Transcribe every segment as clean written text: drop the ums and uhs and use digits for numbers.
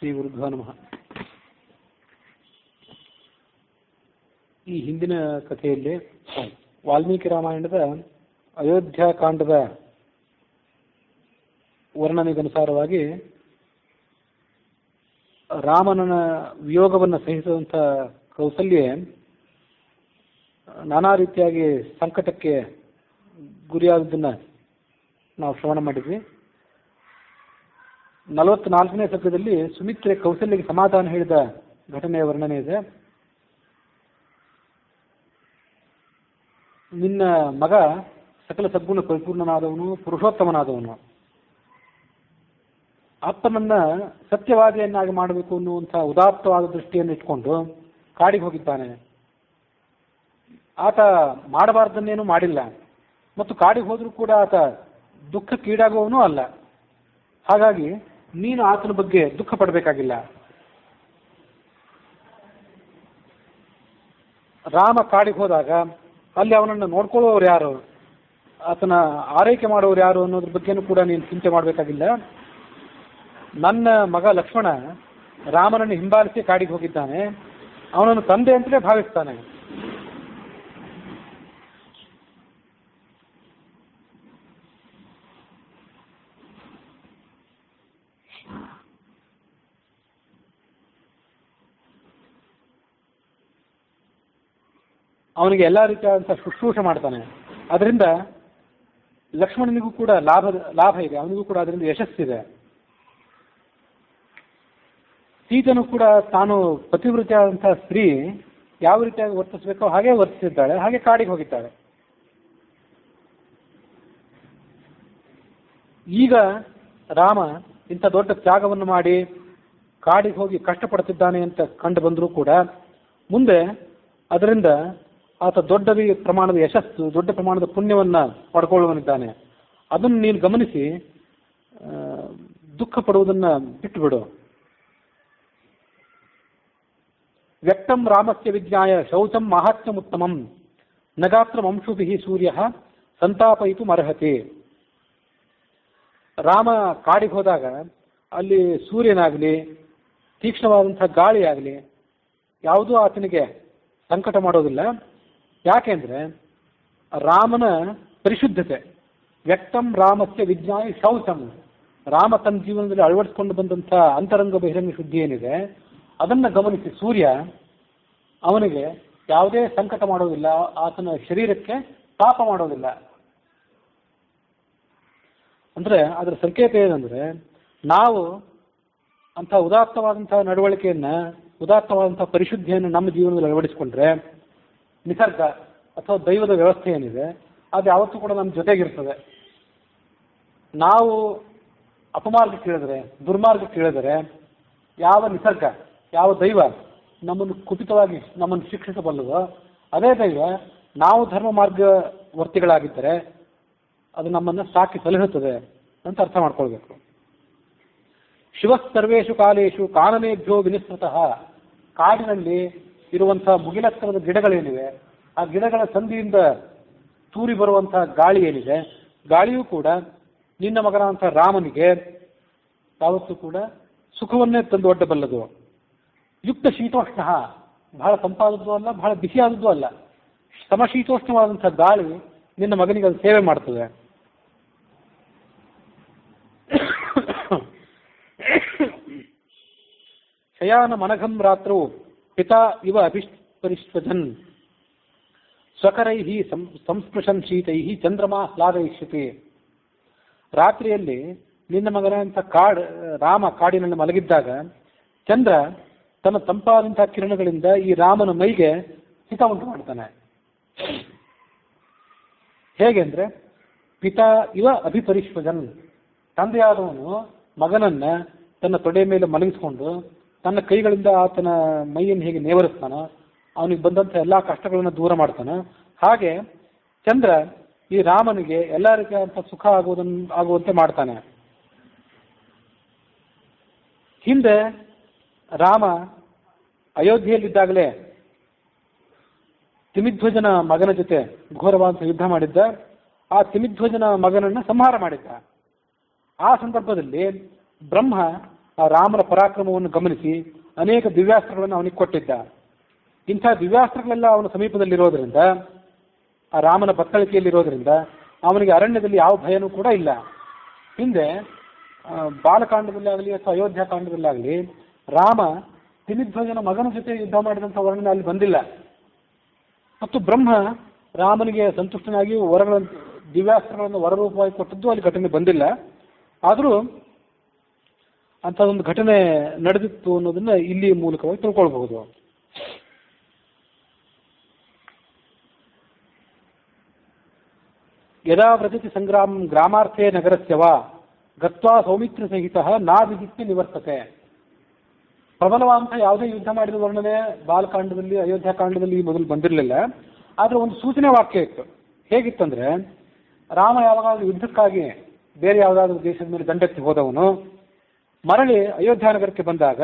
ಶ್ರೀ ಗುರುಭ್ಯೋ ನಮಃ. ಈ ಹಿಂದಿನ ಕಥೆಯಲ್ಲಿ ವಾಲ್ಮೀಕಿ ರಾಮಾಯಣದ ಅಯೋಧ್ಯಾಕಾಂಡದ ವರ್ಣನೆಗನುಸಾರವಾಗಿ ರಾಮನ ವಿಯೋಗವನ್ನು ಸಹಿಸುವಂಥ ಕೌಸಲ್ಯೆ ನಾನಾ ರೀತಿಯಾಗಿ ಸಂಕಟಕ್ಕೆ ಗುರಿಯಾದದ್ದನ್ನು ನಾವು ಶ್ರವಣ ಮಾಡಿದ್ವಿ. 44ನೇ ಸರ್ಗದಲ್ಲಿ ಸುಮಿತ್ರೆ ಕೌಸಲ್ಯಗೆ ಸಮಾಧಾನ ಹೇಳಿದ ಘಟನೆಯ ವರ್ಣನೆ ಇದೆ. ನಿನ್ನ ಮಗ ಸಕಲ ಸದ್ಗುಣ ಪರಿಪೂರ್ಣನಾದವನು, ಪುರುಷೋತ್ತಮನಾದವನು. ಅಪ್ಪನನ್ನ ಸತ್ಯವಾದಿಯನ್ನಾಗಿ ಮಾಡಬೇಕು ಅನ್ನುವಂಥ ಉದಾತ್ತವಾದ ದೃಷ್ಟಿಯನ್ನು ಇಟ್ಕೊಂಡು ಕಾಡಿಗೆ ಹೋಗಿದ್ದಾನೆ. ಆತ ಮಾಡಬಾರ್ದನ್ನೇನು ಮಾಡಿಲ್ಲ ಮತ್ತು ಕಾಡಿಗೆ ಹೋದರೂ ಕೂಡ ಆತ ದುಃಖಕ್ಕೀಡಾಗುವವನೂ ಅಲ್ಲ. ಹಾಗಾಗಿ ನೀನು ಆತನ ಬಗ್ಗೆ ದುಃಖ ಪಡಬೇಕಾಗಿಲ್ಲ. ರಾಮ ಕಾಡಿಗೆ ಹೋದಾಗ ಅಲ್ಲಿ ಅವನನ್ನು ನೋಡ್ಕೊಳ್ಳೋರು ಯಾರು, ಆತನ ಆರೈಕೆ ಮಾಡೋರು ಯಾರು ಅನ್ನೋದ್ರ ಬಗ್ಗೆನೂ ಕೂಡ ನೀನು ಚಿಂತೆ ಮಾಡಬೇಕಾಗಿಲ್ಲ. ನನ್ನ ಮಗ ಲಕ್ಷ್ಮಣ ರಾಮನನ್ನು ಹಿಂಬಾಲಿಸಿ ಕಾಡಿಗೆ ಹೋಗಿದ್ದಾನೆ, ಅವನನ್ನು ತಂದೆ ಅಂತಲೇ ಭಾವಿಸ್ತಾನೆ. ಅವನಿಗೆ ಎಲ್ಲ ರೀತಿಯಾದಂಥ ಶುಶ್ರೂಷೆ ಮಾಡ್ತಾನೆ. ಅದರಿಂದ ಲಕ್ಷ್ಮಣನಿಗೂ ಕೂಡ ಲಾಭ ಇದೆ, ಅವನಿಗೂ ಕೂಡ ಅದರಿಂದ ಯಶಸ್ಸಿದೆ. ಸೀತನು ಕೂಡ ತಾನು ಪತಿವೃತ್ತಿಯಾದಂಥ ಸ್ತ್ರೀ ಯಾವ ರೀತಿಯಾಗಿ ವರ್ತಿಸಬೇಕೋ ಹಾಗೆ ವರ್ತಿಸಿದ್ದಾಳೆ, ಹಾಗೆ ಕಾಡಿಗೆ ಹೋಗಿದ್ದಾಳೆ. ಈಗ ರಾಮ ಇಂಥ ದೊಡ್ಡ ತ್ಯಾಗವನ್ನು ಮಾಡಿ ಕಾಡಿಗೆ ಹೋಗಿ ಕಷ್ಟಪಡ್ತಿದ್ದಾನೆ ಅಂತ ಕಂಡು ಬಂದರೂ ಕೂಡ ಮುಂದೆ ಅದರಿಂದ ಆತ ದೊಡ್ಡ ಪ್ರಮಾಣದ ಯಶಸ್ಸು, ದೊಡ್ಡ ಪ್ರಮಾಣದ ಪುಣ್ಯವನ್ನು ಪಡ್ಕೊಳ್ಳುವನಿದ್ದಾನೆ. ಅದನ್ನು ನೀನು ಗಮನಿಸಿ ದುಃಖ ಪಡುವುದನ್ನು ಬಿಟ್ಟುಬಿಡು. ವ್ಯಕ್ತಂ ರಾಮಸ್ಯ ವಿಜ್ಞಾಯ ಶೌಚಂ ಮಾಹಾತ್ಮ್ಯಮುತ್ತಮಂ ನಗಾತ್ರ ವಂಶುಭಿ ಸೂರ್ಯ ಸಂತಾಪಯಿತು ಮರ್ಹತೆ. ರಾಮ ಕಾಡಿಗೆ ಹೋದಾಗ ಅಲ್ಲಿ ಸೂರ್ಯನಾಗಲಿ ತೀಕ್ಷ್ಣವಾದಂಥ ಗಾಳಿಯಾಗಲಿ ಯಾವುದೂ ಆತನಿಗೆ ಸಂಕಟ ಮಾಡೋದಿಲ್ಲ. ಯಾಕೆಂದ್ರೆ ರಾಮನ ಪರಿಶುದ್ಧತೆ. ವ್ಯಕ್ತಂ ರಾಮಸ್ಯ ವಿಜ್ಞಾಯ ಶೌಚಂ, ರಾಮ ತನ್ನ ಜೀವನದಲ್ಲಿ ಅಳವಡಿಸಿಕೊಂಡು ಬಂದಂಥ ಅಂತರಂಗ ಬಹಿರಂಗ ಶುದ್ಧಿ ಏನಿದೆ ಅದನ್ನು ಗಮನಿಸಿ ಸೂರ್ಯ ಅವನಿಗೆ ಯಾವುದೇ ಸಂಕಟ ಮಾಡೋದಿಲ್ಲ, ಆತನ ಶರೀರಕ್ಕೆ ಪಾಪ ಮಾಡೋದಿಲ್ಲ. ಅಂದ್ರೆ ಅದರ ಸಂಕೇತ ಏನಂದ್ರೆ ನಾವು ಅಂಥ ಉದಾತ್ತವಾದಂಥ ನಡವಳಿಕೆಯನ್ನ, ಉದಾತ್ತವಾದಂಥ ಪರಿಶುದ್ಧಿಯನ್ನು ನಮ್ಮ ಜೀವನದಲ್ಲಿ ಅಳವಡಿಸಿಕೊಂಡ್ರೆ ನಿಸರ್ಗ ಅಥವಾ ದೈವದ ವ್ಯವಸ್ಥೆ ಏನಿದೆ ಅದು ಯಾವತ್ತೂ ಕೂಡ ನಮ್ಮ ಜೊತೆಗಿರ್ತದೆ. ನಾವು ಅಪಮಾರ್ಗಕ್ಕೆ ಇಳಿದರೆ, ದುರ್ಮಾರ್ಗಕ್ಕೆ ಇಳಿದರೆ ಯಾವ ನಿಸರ್ಗ, ಯಾವ ದೈವ ನಮ್ಮನ್ನು ಕುಪಿತವಾಗಿ ನಮ್ಮನ್ನು ಶಿಕ್ಷಿಸಬಲ್ಲದೋ ಅದೇ ದೈವ ನಾವು ಧರ್ಮ ಮಾರ್ಗವರ್ತಿಗಳಾಗಿದ್ದರೆ ಅದು ನಮ್ಮನ್ನು ಸಾಕಿ ಸಲಹುತ್ತದೆ ಅಂತ ಅರ್ಥ ಮಾಡ್ಕೊಳ್ಬೇಕು. ಶಿವ ಸರ್ವೇಷು ಕಾಲೇಶು ಕಾನನೇಭ್ಯೋ ವಿನಿಸ್ತತಃ. ಕಾಡಿನಲ್ಲಿ ಇರುವಂಥ ಮುಗಿಲೆತ್ತರದ ಗಿಡಗಳೇನಿವೆ ಆ ಗಿಡಗಳ ಸಂಧಿಯಿಂದ ತೂರಿ ಬರುವಂಥ ಗಾಳಿ ಏನಿದೆ, ಗಾಳಿಯೂ ಕೂಡ ನಿನ್ನ ಮಗನಾದಂಥ ರಾಮನಿಗೆ ಯಾವತ್ತೂ ಕೂಡ ಸುಖವನ್ನೇ ತಂದು ಒಡ್ಡಬಲ್ಲದು. ಯುಕ್ತ ಶೀತೋಷ್ಣ, ಬಹಳ ತಂಪಾದದ್ದು ಅಲ್ಲ, ಬಹಳ ಬಿಸಿಯಾದದ್ದು ಅಲ್ಲ, ಸಮಶೀತೋಷ್ಣವಾದಂಥ ಗಾಳಿ ನಿನ್ನ ಮಗನಿಗೆ ಅದು ಸೇವೆ ಮಾಡ್ತದೆ. ಶಯಾನ ಮನಘಂ ರಾತ್ರು ಪಿತಾ ಇವ ಅಭಿಪರಿಷ್ವಜನ್ ಸ್ವಕರೈ ಸಂಸ್ಪೃಶನ್ ಶೀತೈ ಚಂದ್ರಮಾ ಹ್ಲಾದಯಿಷ್ಯತಿ. ರಾತ್ರಿಯಲ್ಲಿ ನಿನ್ನ ಮಗನಂಥ ರಾಮ ಕಾಡಿನಲ್ಲಿ ಮಲಗಿದ್ದಾಗ ಚಂದ್ರ ತನ್ನ ತಂಪಾದಂತಹ ಕಿರಣಗಳಿಂದ ಈ ರಾಮನ ಮೈಗೆ ಹಿತ ಉಂಟು ಮಾಡ್ತಾನೆ. ಹೇಗೆ ಅಂದ್ರೆ ಪಿತಾ ಇವ ಅಭಿಪರಿಷ್ವಜನ್, ತಂದೆಯಾದವನು ಮಗನನ್ನ ತನ್ನ ತೊಡೆ ಮೇಲೆ ಮಲಗಿಸ್ಕೊಂಡು ತನ್ನ ಕೈಗಳಿಂದ ಆತನ ಮೈಯನ್ನು ಹೇಗೆ ನೇವರಿಸ್ತಾನೋ, ಅವನಿಗೆ ಬಂದಂಥ ಎಲ್ಲ ಕಷ್ಟಗಳನ್ನು ದೂರ ಮಾಡ್ತಾನೆ, ಹಾಗೆ ಚಂದ್ರ ಈ ರಾಮನಿಗೆ ಎಲ್ಲ ರೀತಿಯಾದಂಥ ಸುಖ ಆಗುವಂತೆ ಮಾಡ್ತಾನೆ. ಹಿಂದೆ ರಾಮ ಅಯೋಧ್ಯೆಯಲ್ಲಿದ್ದಾಗಲೇ ತಿಮಿಧ್ವಜನ ಮಗನ ಜೊತೆ ಘೋರವಾದ ಯುದ್ಧ ಮಾಡಿದ್ದ. ಆ ತಿಮಿಧ್ವಜನ ಮಗನನ್ನು ಸಂಹಾರ ಮಾಡಿದ್ದ. ಆ ಸಂದರ್ಭದಲ್ಲಿ ಬ್ರಹ್ಮ ಆ ರಾಮನ ಪರಾಕ್ರಮವನ್ನು ಗಮನಿಸಿ ಅನೇಕ ದಿವ್ಯಾಸ್ತ್ರಗಳನ್ನು ಅವನಿಗೆ ಕೊಟ್ಟಿದ್ದ. ಇಂಥ ದಿವ್ಯಾಸ್ತ್ರಗಳೆಲ್ಲ ಅವನ ಸಮೀಪದಲ್ಲಿರೋದ್ರಿಂದ, ಆ ರಾಮನ ಬತ್ತಳಿಕೆಯಲ್ಲಿರೋದ್ರಿಂದ ಅವನಿಗೆ ಅರಣ್ಯದಲ್ಲಿ ಯಾವ ಭಯನೂ ಕೂಡ ಇಲ್ಲ. ಹಿಂದೆ ಬಾಲಕಾಂಡದಲ್ಲಾಗಲಿ ಅಥವಾ ಅಯೋಧ್ಯಾಕಾಂಡದಲ್ಲಾಗಲಿ ರಾಮ ತಿಮಿಧ್ವಜನ ಮಗನ ಜೊತೆ ಯುದ್ಧ ಮಾಡಿದಂಥ ವರ್ಣನೆ ಅಲ್ಲಿ ಬಂದಿಲ್ಲ. ಮತ್ತು ಬ್ರಹ್ಮ ರಾಮನಿಗೆ ಸಂತುಷ್ಟನಾಗಿ ದಿವ್ಯಾಸ್ತ್ರಗಳನ್ನು ವರರೂಪವಾಗಿ ಕೊಟ್ಟದ್ದು ಅಲ್ಲಿ ಘಟನೆ ಬಂದಿಲ್ಲ. ಆದರೂ ಅಂಥದ್ದೊಂದು ಘಟನೆ ನಡೆದಿತ್ತು ಅನ್ನೋದನ್ನ ಇಲ್ಲಿ ಮೂಲಕವಾಗಿ ತಿಳ್ಕೊಳ್ಬಹುದು. ಯದಾ ವ್ರಜತಿ ಸಂಗ್ರಾಮ ಗ್ರಾಮಾರ್ಥೇ ನಗರಸ್ಯವ ಗತ್ವಾ ಸೌಮಿತ್ರ ಸಹಿತ ನಾವಿದಿತ್ಯ ನಿವರ್ತತೆ. ಪ್ರಬಲವಾದಂಥ ಯಾವುದೇ ಯುದ್ಧ ಮಾಡಿದ ವರ್ಣನೆ ಬಾಲಕಾಂಡದಲ್ಲಿ ಅಯೋಧ್ಯಾಕಾಂಡದಲ್ಲಿ ಮೊದಲು ಬಂದಿರಲಿಲ್ಲ. ಆದರೆ ಒಂದು ಸೂಚನೆ ವಾಕ್ಯ ಇತ್ತು. ಹೇಗಿತ್ತಂದ್ರೆ, ರಾಮ ಯಾವಾಗಾದ್ರೂ ಯುದ್ಧಕ್ಕಾಗಿ ಬೇರೆ ಯಾವುದಾದ್ರೂ ದೇಶದ ಮೇಲೆ ದಂಡೆತ್ತಿ ಹೋದವನು ಮರಳಿ ಅಯೋಧ್ಯ ನಗರಕ್ಕೆ ಬಂದಾಗ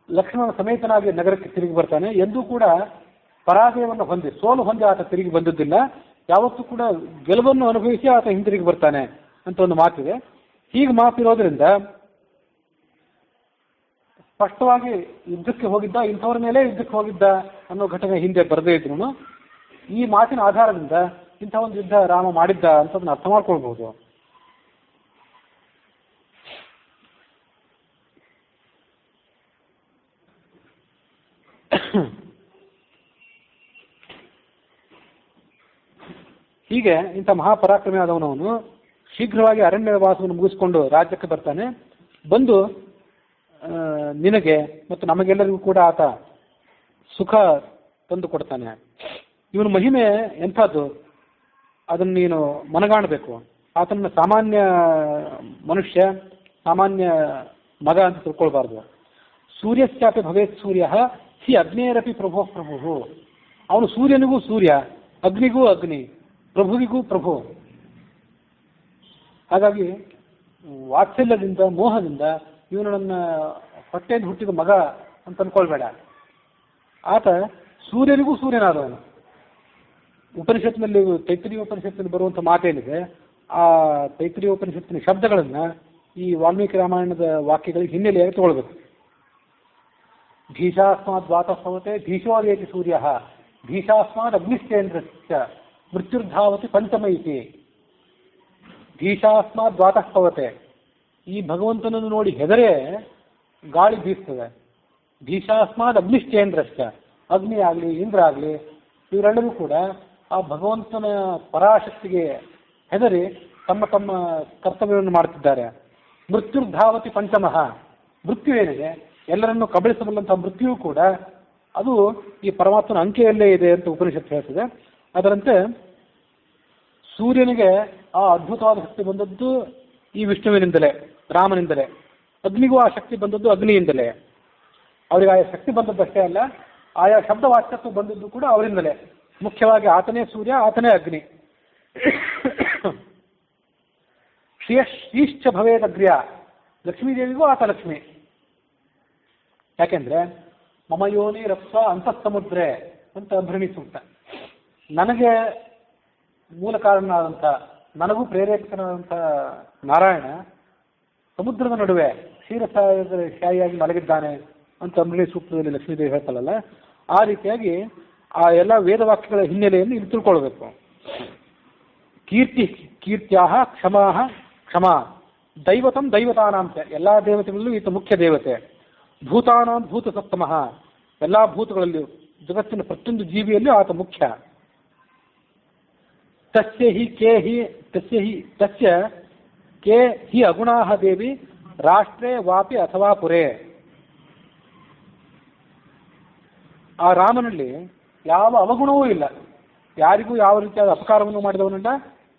ಲಕ್ಷ್ಮಣ ಸಮೇತನಾಗಿ ನಗರಕ್ಕೆ ತಿರುಗಿ ಬರ್ತಾನೆ. ಎಂದೂ ಕೂಡ ಪರಾಜಯವನ್ನು ಹೊಂದಿ, ಸೋಲು ಹೊಂದಿ ಆತ ತಿರುಗಿ ಬಂದದ್ದಿಲ್ಲ. ಯಾವತ್ತೂ ಕೂಡ ಗೆಲುವನ್ನು ಅನುಭವಿಸಿ ಆತ ಹಿಂತಿರುಗಿ ಬರ್ತಾನೆ ಅಂತ ಒಂದು ಮಾತಿದೆ. ಹೀಗೆ ಮಾತಿರೋದ್ರಿಂದ ಸ್ಪಷ್ಟವಾಗಿ ಯುದ್ಧಕ್ಕೆ ಹೋಗಿದ್ದ, ಇಂಥವ್ರ ಮೇಲೆ ಯುದ್ಧಕ್ಕೆ ಹೋಗಿದ್ದ ಅನ್ನೋ ಘಟನೆ ಹಿಂದೆ ಬರದೇ ಇದ್ರು ಈ ಮಾತಿನ ಆಧಾರದಿಂದ ಇಂಥ ಒಂದು ಯುದ್ಧ ರಾಮ ಮಾಡಿದ್ದ ಅಂತ ಅರ್ಥ ಮಾಡ್ಕೊಳ್ಬಹುದು. ಹೀಗೆ ಇಂಥ ಮಹಾಪರಾಕ್ರಮಿ ಆದವನವನು ಶೀಘ್ರವಾಗಿ ಅರಣ್ಯ ವಾಸವನ್ನು ಮುಗಿಸ್ಕೊಂಡು ರಾಜ್ಯಕ್ಕೆ ಬರ್ತಾನೆ. ಬಂದು ನಿನಗೆ ಮತ್ತು ನಮಗೆಲ್ಲರಿಗೂ ಕೂಡ ಆತ ಸುಖ ತಂದು ಕೊಡ್ತಾನೆ. ಇವನ ಮಹಿಮೆ ಎಂಥದ್ದು ಅದನ್ನು ನೀನು ಮನಗಾಣಬೇಕು. ಆತನ ಸಾಮಾನ್ಯ ಮನುಷ್ಯ, ಸಾಮಾನ್ಯ ಮಗ ಅಂತ ತಿಳ್ಕೊಳ್ಬಾರ್ದು. ಸೂರ್ಯಶ್ಚಾಪಿ ಭವೇತ್ ಸೂರ್ಯ ಹಿ ಅಗ್ನೇರಪಿ ಪ್ರಭೋ ಪ್ರಭು. ಅವನು ಸೂರ್ಯನಿಗೂ ಸೂರ್ಯ, ಅಗ್ನಿಗೂ ಅಗ್ನಿ, ಪ್ರಭುವಿಗೂ ಪ್ರಭು. ಹಾಗಾಗಿ ವಾತ್ಸಲ್ಯದಿಂದ, ಮೋಹದಿಂದ ಇವನು ನನ್ನ ಹೊಟ್ಟೆಯಿಂದ ಹುಟ್ಟಿದ ಮಗ ಅಂತ ಅನ್ಕೊಳ್ಬೇಡ. ಆತ ಸೂರ್ಯನಿಗೂ ಸೂರ್ಯನಾದವನು. ಉಪನಿಷತ್ತಿನಲ್ಲಿ, ತೈತ್ರಿಯ ಉಪನಿಷತ್ತಿನಲ್ಲಿ ಬರುವಂಥ ಮಾತೇನಿದೆ, ಆ ತೈತ್ರಿಯ ಉಪನಿಷತ್ತಿನ ಶಬ್ದಗಳನ್ನು ಈ ವಾಲ್ಮೀಕಿ ರಾಮಾಯಣದ ವಾಕ್ಯಗಳಿಗೆ ಹಿನ್ನೆಲೆಯಾಗಿ ತಗೊಳ್ಬೇಕು. ಭೀಷಾಸ್ಮಾದ್ ವಾತಸ್ಸವತೆ ಭೀಷೋದೇತಿ ಸೂರ್ಯ ಭೀಷಾಸ್ಮಾದ್ ಅಗ್ನಿಶ್ಚೇಂದ್ರಶ್ಚ ಮೃತ್ಯುರ್ಧಾವತಿ ಪಂಚಮ ಇತಿ. ಭೀಷಾಸ್ಮಾದ್ ವಾತಸ್ಸವತೆ, ಈ ಭಗವಂತನನ್ನು ನೋಡಿ ಹೆದರೇ ಗಾಳಿ ಬೀಸ್ತದೆ. ಭೀಷಾಸ್ಮಾದ್ ಅಗ್ನಿಶ್ಚೇಂದ್ರಶ್ಚ, ಅಗ್ನಿ ಆಗಲಿ ಇಂದ್ರ ಆಗಲಿ ಇವರೆಲ್ಲರೂ ಕೂಡ ಆ ಭಗವಂತನ ಪರಾಶಕ್ತಿಗೆ ಹೆದರಿ ತಮ್ಮ ತಮ್ಮ ಕರ್ತವ್ಯವನ್ನು ಮಾಡುತ್ತಿದ್ದಾರೆ. ಮೃತ್ಯುರ್ಧಾವತಿ ಪಂಚಮಃ, ಮೃತ್ಯು ಏನಿದೆ ಎಲ್ಲರನ್ನು ಕಬಳಿಸಬಲ್ಲಂತಹ ಮೃತ್ಯುವು ಕೂಡ ಅದು ಈ ಪರಮಾತ್ಮನ ಅಂಕೆಯಲ್ಲೇ ಇದೆ ಅಂತ ಉಪನಿಷತ್ತು ಹೇಳ್ತದೆ. ಅದರಂತೆ ಸೂರ್ಯನಿಗೆ ಆ ಅದ್ಭುತವಾದ ಶಕ್ತಿ ಬಂದದ್ದು ಈ ವಿಷ್ಣುವಿನಿಂದಲೇ, ರಾಮನಿಂದಲೇ. ಅಗ್ನಿಗೂ ಆ ಶಕ್ತಿ ಬಂದದ್ದು ಅಗ್ನಿಯಿಂದಲೇ. ಅವರಿಗೆ ಆಯಾ ಶಕ್ತಿ ಬಂದದ್ದಷ್ಟೇ ಅಲ್ಲ, ಆಯಾ ಶಬ್ದವಾಚ್ಯತ್ವ ಬಂದದ್ದು ಕೂಡ ಅವರಿಂದಲೇ. ಮುಖ್ಯವಾಗಿ ಆತನೇ ಸೂರ್ಯ, ಆತನೇ ಅಗ್ನಿ. ಶ್ರೀಶ್ಚ ಭವೇದಗ್ರ್ಯ, ಲಕ್ಷ್ಮೀದೇವಿಗೂ ಆತ ಲಕ್ಷ್ಮಿ. ಯಾಕೆಂದ್ರೆ ಮಮ ಯೋನಿ ರಪ್ಸ ಅಂತಃಸಮುದ್ರೆ ಅಂತ ಭರಣಿ ಸೂಕ್ತ. ನನಗೆ ಮೂಲ ಕಾರಣನಾದಂಥ, ನನಗೂ ಪ್ರೇರೇಪಕನಾದಂಥ ನಾರಾಯಣ ಸಮುದ್ರದ ನಡುವೆ ಕ್ಷೀರಸಾಯಿಯಾಗಿ ಮಲಗಿದ್ದಾನೆ ಅಂತ ಅಂಬರಣಿ ಸೂಕ್ತದಲ್ಲಿ ಲಕ್ಷ್ಮೀದೇವಿ ಹೇಳ್ತಾಳಲ್ಲ, ಆ ರೀತಿಯಾಗಿ ಆ ಎಲ್ಲ ವೇದವಾಕ್ಯಗಳ ಹಿನ್ನೆಲೆಯನ್ನು ಇಲ್ಲಿ ತಿಳ್ಕೊಳ್ಬೇಕು. ಕೀರ್ತ್ಯಾಹ ಕ್ಷಮಾಹ ಕ್ಷಮಾ, ದೈವತಂ ದೈವತಾನಾಂಶ, ಎಲ್ಲ ದೇವತೆಗಳಲ್ಲೂ ಈತ ಮುಖ್ಯ ದೇವತೆ. ಭೂತಾನಾಂ ಭೂತ ಸಪ್ತಮಃ, ಎಲ್ಲ ಭೂತಗಳಲ್ಲಿಯೂ ಜಗತ್ತಿನ ಪ್ರತಿಯೊಂದು ಜೀವಿಯಲ್ಲೂ ಆತ ಮುಖ್ಯ. ತಸ್ಯ ಕೇ ಹಿ ಅಗುಣಾಹ ದೇವಿ ರಾಷ್ಟ್ರೇ ವಾಪಿ ಅಥವಾ ಪುರೇ. ಆ ರಾಮನಲ್ಲಿ ಯಾವ ಅವಗುಣವೂ ಇಲ್ಲ. ಯಾರಿಗೂ ಯಾವ ರೀತಿಯಾದ ಅಪಕಾರವನ್ನು ಮಾಡಿದವನಲ್ಲ,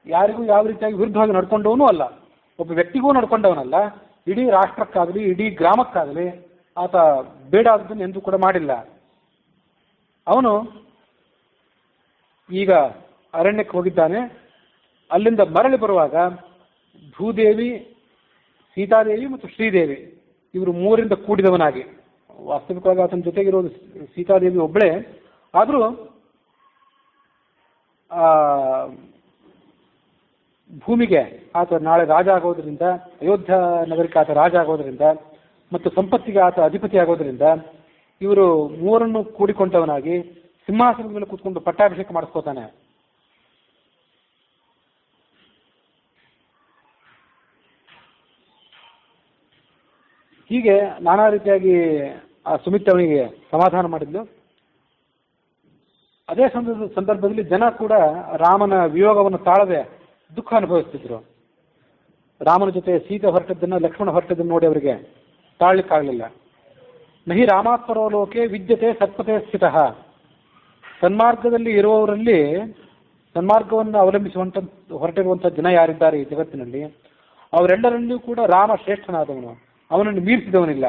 ಯಾರಿಗೂ ಯಾವ ರೀತಿಯಾಗಿ ವಿರುದ್ಧವಾಗಿ ನಡ್ಕೊಂಡವನೂ ಅಲ್ಲ, ಒಬ್ಬ ವ್ಯಕ್ತಿಗೂ ನಡ್ಕೊಂಡವನಲ್ಲ. ಇಡೀ ರಾಷ್ಟ್ರಕ್ಕಾಗಲಿ ಇಡೀ ಗ್ರಾಮಕ್ಕಾಗಲಿ ಆತ ಬೇಡಾದದನ್ನು ಎಂದೂ ಕೂಡ ಮಾಡಿಲ್ಲ. ಅವನು ಈಗ ಅರಣ್ಯಕ್ಕೆ ಹೋಗಿದ್ದಾನೆ. ಅಲ್ಲಿಂದ ಮರಳಿ ಬರುವಾಗ ಭೂದೇವಿ, ಸೀತಾದೇವಿ ಮತ್ತು ಶ್ರೀದೇವಿ ಇವರು ಮೂರಿಂದ ಕೂಡಿದವನಾಗಿ, ವಾಸ್ತವಿಕವಾಗಿ ಆತನ ಜೊತೆಗಿರೋದು ಸೀತಾದೇವಿ ಒಬ್ಬಳೇ, ಆದರೂ ಭೂಮಿಗೆ ಆತ ನಾಳೆ ರಾಜ ಆಗೋದ್ರಿಂದ, ಅಯೋಧ್ಯ ನಗರಕ್ಕೆ ಆತ ರಾಜ ಆಗೋದ್ರಿಂದ, ಮತ್ತು ಸಂಪತ್ತಿಗೆ ಆತ ಅಧಿಪತಿ ಆಗೋದ್ರಿಂದ ಇವರು ಮೂವರನ್ನು ಕೂಡಿಕೊಂಡವನಾಗಿ ಸಿಂಹಾಸನದ ಮೇಲೆ ಕೂತ್ಕೊಂಡು ಪಟ್ಟಾಭಿಷೇಕ ಮಾಡಿಸ್ಕೋತಾನೆ. ಹೀಗೆ ನಾನಾ ರೀತಿಯಾಗಿ ಆ ಸುಮಿತ್ರ ಅವನಿಗೆ ಸಮಾಧಾನ ಮಾಡಿದ್ಲು. ಅದೇ ಸಂದರ್ಭದಲ್ಲಿ ಜನ ಕೂಡ ರಾಮನ ವಿಯೋಗವನ್ನು ತಾಳದೆ ದುಃಖ ಅನುಭವಿಸ್ತಿದ್ರು. ರಾಮನ ಜೊತೆ ಸೀತೆ ಹೊರಟದ್ದನ್ನು, ಲಕ್ಷ್ಮಣ ಹೊರಟದ್ದನ್ನು ನೋಡಿ ಅವರಿಗೆ ತಾಳ್ಲಿಕ್ಕಾಗಲಿಲ್ಲ. ನಹಿ ರಾಮಾತ್ಮರೋ ಲೋಕೆ ವಿದ್ಯತೆ ಸತ್ಪತೆ ಸ್ಥಿತ. ಸನ್ಮಾರ್ಗದಲ್ಲಿ ಇರುವವರಲ್ಲಿ, ಸನ್ಮಾರ್ಗವನ್ನು ಅವಲಂಬಿಸುವಂತ ಹೊರಟಿರುವಂತಹ ಜನ ಯಾರಿದ್ದಾರೆ ಈ ಜಗತ್ತಿನಲ್ಲಿ, ಅವರೆಲ್ಲರಲ್ಲೂ ಕೂಡ ರಾಮ ಶ್ರೇಷ್ಠನಾದವನು, ಅವನನ್ನು ಮೀರಿಸಿದವನಿಲ್ಲ.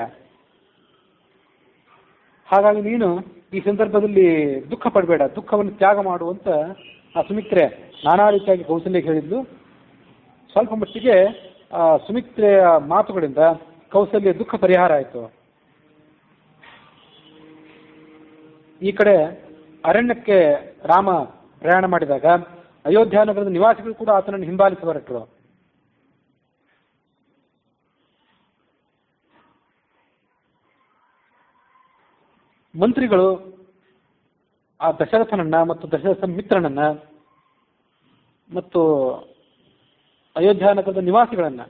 ಹಾಗಾಗಿ ನೀನು ಈ ಸಂದರ್ಭದಲ್ಲಿ ದುಃಖ ಪಡಬೇಡ, ದುಃಖವನ್ನು ತ್ಯಾಗ ಮಾಡುವಂತ ಆ ಸುಮಿತ್ರೆ ನಾನಾ ರೀತಿಯಾಗಿ ಕೌಸಲ್ಯಕ್ಕೆ ಹೇಳಿದ್ಲು. ಸ್ವಲ್ಪ ಮಟ್ಟಿಗೆ ಆ ಸುಮಿತ್ರೆಯ ಮಾತುಗಳಿಂದ ಕೌಸಲ್ಯ ದುಃಖ ಪರಿಹಾರ ಆಯಿತು. ಈ ಕಡೆ ಅರಣ್ಯಕ್ಕೆ ರಾಮ ಪ್ರಯಾಣ ಮಾಡಿದಾಗ ಅಯೋಧ್ಯ ನಗರದ ನಿವಾಸಿಗಳು ಕೂಡ ಆತನನ್ನು ಹಿಂಬಾಲಿಸಿ ಹೊರಟರು. ಮಂತ್ರಿಗಳು ಆ ದಶರಥನನ್ನ ಮತ್ತು ದಶರಥ ಮಿತ್ರನನ್ನ ಮತ್ತು ಅಯೋಧ್ಯ ನಗರದ ನಿವಾಸಿಗಳನ್ನ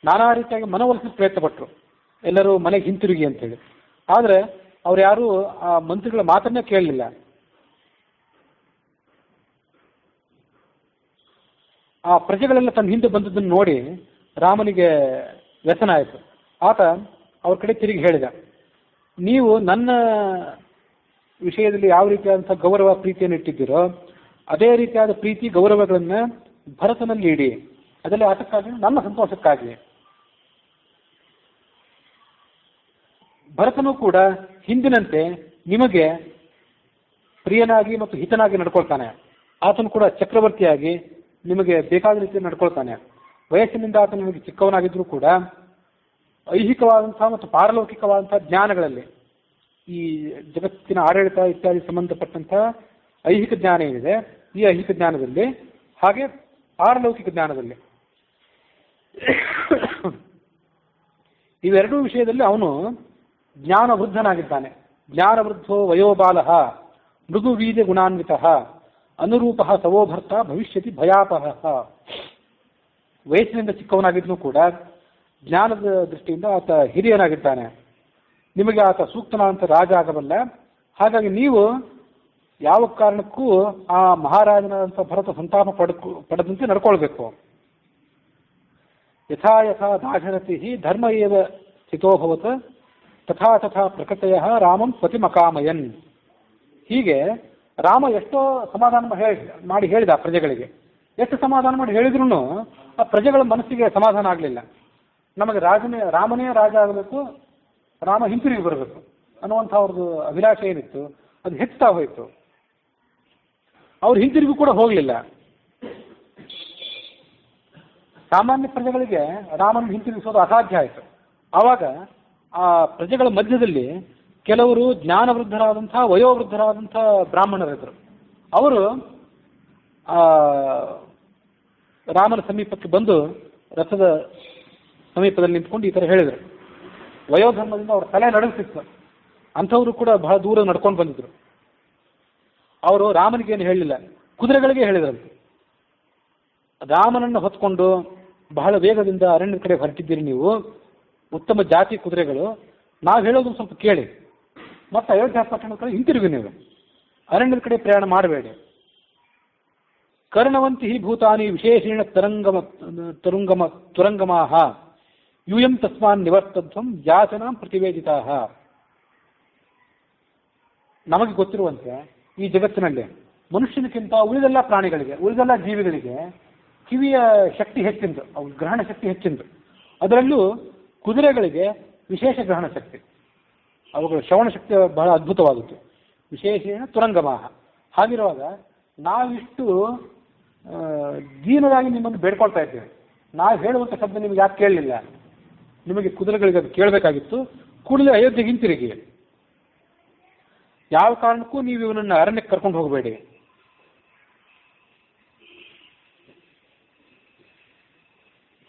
ನಾನಾ ರೀತಿಯಾಗಿ ಮನವೊಲಿಸಲು ಪ್ರಯತ್ನ ಪಟ್ಟರು, ಎಲ್ಲರೂ ಮನೆಗೆ ಹಿಂತಿರುಗಿ ಅಂತೇಳಿ. ಆದರೆ ಅವ್ರು ಯಾರು ಆ ಮಂತ್ರಿಗಳ ಮಾತನ್ನೇ ಕೇಳಲಿಲ್ಲ. ಆ ಪ್ರಜೆಗಳೆಲ್ಲ ತನ್ನ ಹಿಂದೆ ಬಂದದ್ದನ್ನು ನೋಡಿ ರಾಮನಿಗೆ ವ್ಯಸನ ಆಯಿತು. ಆತ ಅವ್ರ ಕಡೆ ತಿರುಗಿ ಹೇಳಿದ, ನೀವು ನನ್ನ ವಿಷಯದಲ್ಲಿ ಯಾವ ರೀತಿಯಾದಂಥ ಗೌರವ ಪ್ರೀತಿಯನ್ನು ಇಟ್ಟಿದ್ದೀರೋ ಅದೇ ರೀತಿಯಾದ ಪ್ರೀತಿ ಗೌರವಗಳನ್ನು ಭರತನಲ್ಲಿ ಇಡಿ. ಅದರಲ್ಲಿ ಆಟಕ್ಕಾಗಿ, ನನ್ನ ಸಂತೋಷಕ್ಕಾಗಿ. ಭರತನೂ ಕೂಡ ಹಿಂದಿನಂತೆ ನಿಮಗೆ ಪ್ರಿಯನಾಗಿ ಮತ್ತು ಹಿತನಾಗಿ ನಡ್ಕೊಳ್ತಾನೆ. ಆತನು ಕೂಡ ಚಕ್ರವರ್ತಿಯಾಗಿ ನಿಮಗೆ ಬೇಕಾದ ರೀತಿಯಲ್ಲಿ ನಡ್ಕೊಳ್ತಾನೆ. ವಯಸ್ಸಿನಿಂದ ಆತ ನಿಮಗೆ ಚಿಕ್ಕವನಾಗಿದ್ರೂ ಕೂಡ ಐಹಿಕವಾದಂತಹ ಮತ್ತು ಪಾರಲೌಕಿಕವಾದಂತಹ ಜ್ಞಾನಗಳಲ್ಲಿ, ಈ ಜಗತ್ತಿನ ಆಡಳಿತ ಇತ್ಯಾದಿ ಸಂಬಂಧಪಟ್ಟಂತಹ ಐಹಿಕ ಜ್ಞಾನ ಏನಿದೆ, ಈ ಐಹಿಕ ಜ್ಞಾನದಲ್ಲಿ ಹಾಗೆ ಪಾರಲೌಕಿಕ ಜ್ಞಾನದಲ್ಲಿ ಇವೆರಡೂ ವಿಷಯದಲ್ಲಿ ಅವನು ಜ್ಞಾನವೃದ್ಧನಾಗಿದ್ದಾನೆ. ಜ್ಞಾನವೃದ್ಧೋ ವಯೋಬಾಲಃ ಮೃದು ವೀರ್ಯ ಗುಣಾನ್ವಿತಃ ಅನುರೂಪ ಸವೋಭರ್ತ ಭವಿಷ್ಯತಿ ಭಯಾಪಹ. ವಯಸ್ಸಿನಿಂದ ಚಿಕ್ಕವನಾಗಿದ್ರೂ ಕೂಡ ಜ್ಞಾನದ ದೃಷ್ಟಿಯಿಂದ ಆತ ಹಿರಿಯನಾಗಿದ್ದಾನೆ. ನಿಮಗೆ ಆತ ಸೂಕ್ತನಾದಂಥ ರಾಜ ಆಗಬಲ್ಲ. ಹಾಗಾಗಿ ನೀವು ಯಾವ ಕಾರಣಕ್ಕೂ ಆ ಮಹಾರಾಜನಾದಂಥ ಭರತ ಸಂತಾಪ ಪಡೆದಂತೆ ನಡ್ಕೊಳ್ಬೇಕು. ಯಥಾ ಯಥಾ ದಾಶರಥಿ ಧರ್ಮ ಏವ ಸ್ಥಿತೋಭವತ್ ತಥಾ ತಥಾ ಪ್ರಕೃತಯ ರಾಮಂ ಸ್ವತಿಮಕಾಮಯನ್. ಹೀಗೆ ರಾಮ ಎಷ್ಟೋ ಸಮಾಧಾನ ಮಾಡಿ ಹೇಳಿದ ಪ್ರಜೆಗಳಿಗೆ. ಎಷ್ಟು ಸಮಾಧಾನ ಮಾಡಿ ಹೇಳಿದ್ರು ಆ ಪ್ರಜೆಗಳ ಮನಸ್ಸಿಗೆ ಸಮಾಧಾನ ಆಗಲಿಲ್ಲ. ನಮಗೆ ರಾಮನೇ ರಾಜ ಆಗಬೇಕು, ರಾಮ ಹಿಂತಿರುಗಿ ಬರಬೇಕು ಅನ್ನುವಂಥ ಅವ್ರದ್ದು ಅಭಿಲಾಷೆ ಏನಿತ್ತು ಅದು ಹೆಚ್ಚುತ್ತಾ ಹೋಯಿತು. ಅವ್ರು ಹಿಂತಿರುಗಿ ಕೂಡ ಹೋಗಲಿಲ್ಲ. ಸಾಮಾನ್ಯ ಪ್ರಜೆಗಳಿಗೆ ರಾಮನ ಹಿಂತಿರುಗಿಸೋದು ಅಸಾಧ್ಯ ಆಯಿತು. ಆವಾಗ ಆ ಪ್ರಜೆಗಳ ಮಧ್ಯದಲ್ಲಿ ಕೆಲವರು ಜ್ಞಾನವೃದ್ಧರಾದಂಥ ವಯೋವೃದ್ಧರಾದಂಥ ಬ್ರಾಹ್ಮಣರಿದ್ದರು. ಅವರು ರಾಮನ ಸಮೀಪಕ್ಕೆ ಬಂದು ರಥದ ಸಮೀಪದಲ್ಲಿ ನಿಂತ್ಕೊಂಡು ಈ ಥರ ಹೇಳಿದರು. ವಯೋಧರ್ಮದಿಂದ ಅವ್ರ ತಲೆ ನಡುಗ್ತಿತ್ತು. ಅಂಥವರು ಕೂಡ ಬಹಳ ದೂರ ನಡ್ಕೊಂಡು ಬಂದಿದ್ರು. ಅವರು ರಾಮನಿಗೇನು ಹೇಳಲಿಲ್ಲ, ಕುದುರೆಗಳಿಗೆ ಹೇಳಿದ್ರಂತೆ. ರಾಮನನ್ನು ಹೊತ್ಕೊಂಡು ಬಹಳ ವೇಗದಿಂದ ಅರಣ್ಯದ ಕಡೆ ಹೊರಟಿದ್ದೀರಿ ನೀವು, ಉತ್ತಮ ಜಾತಿ ಕುದುರೆಗಳು, ನಾವು ಹೇಳೋದನ್ನು ಸ್ವಲ್ಪ ಕೇಳಿ, ಮತ್ತು ಅಯೋಧ್ಯ ಪಟ್ಟಣದ ಕಡೆ ಹಿಂತಿರುಗಿ, ನೀವು ಅರಣ್ಯದ ಕಡೆ ಪ್ರಯಾಣ ಮಾಡಬೇಡಿ. ಕರ್ಣವಂತಿ ಭೂತಾನಿ ವಿಶೇಷೇಣ ತುರಂಗಮಾಹ ಯೂಯಂ ತಸ್ಮಾನ್ ನಿವರ್ತಧ್ವಂ ಯಾಚನಾಂ ಪ್ರತಿವೇದಿತಾ. ನಮಗೆ ಗೊತ್ತಿರುವಂತೆ ಈ ಜಗತ್ತಿನಲ್ಲಿ ಮನುಷ್ಯನಿಗಿಂತ ಉಳಿದೆಲ್ಲ ಪ್ರಾಣಿಗಳಿಗೆ, ಉಳಿದೆಲ್ಲ ಜೀವಿಗಳಿಗೆ ಕಿವಿಯ ಶಕ್ತಿ ಹೆಚ್ಚಿಂದು, ಅವು ಗ್ರಹಣ ಶಕ್ತಿ ಹೆಚ್ಚಿಂದು. ಅದರಲ್ಲೂ ಕುದುರೆಗಳಿಗೆ ವಿಶೇಷ ಗ್ರಹಣ ಶಕ್ತಿ, ಅವುಗಳ ಶ್ರವಣ ಶಕ್ತಿ ಬಹಳ ಅದ್ಭುತವಾಗುತ್ತೆ. ವಿಶೇಷೇಣ ತುರಂಗಮಾಹ. ಹಾಗಿರುವಾಗ ನಾವಿಷ್ಟು ದೀನರಾಗಿ ನಿಮ್ಮನ್ನು ಬೇಡ್ಕೊಳ್ತಾ ಇದ್ದೇವೆ. ನಾವು ಹೇಳುವಂಥ ಶಬ್ದ ನಿಮಗೆ ಯಾಕೆ ಕೇಳಲಿಲ್ಲ? ನಿಮಗೆ ಕುದುರೆಗಳಿಗೆ ಅದು ಕೇಳಬೇಕಾಗಿತ್ತು. ಕೂಡಲೇ ಅಯೋಧ್ಯೆಗೆ ಹಿಂತಿರುಗಿ. ಯಾವ ಕಾರಣಕ್ಕೂ ನೀವು ಇವನನ್ನು ಅರಣ್ಯಕ್ಕೆ ಕರ್ಕೊಂಡು ಹೋಗಬೇಡಿ.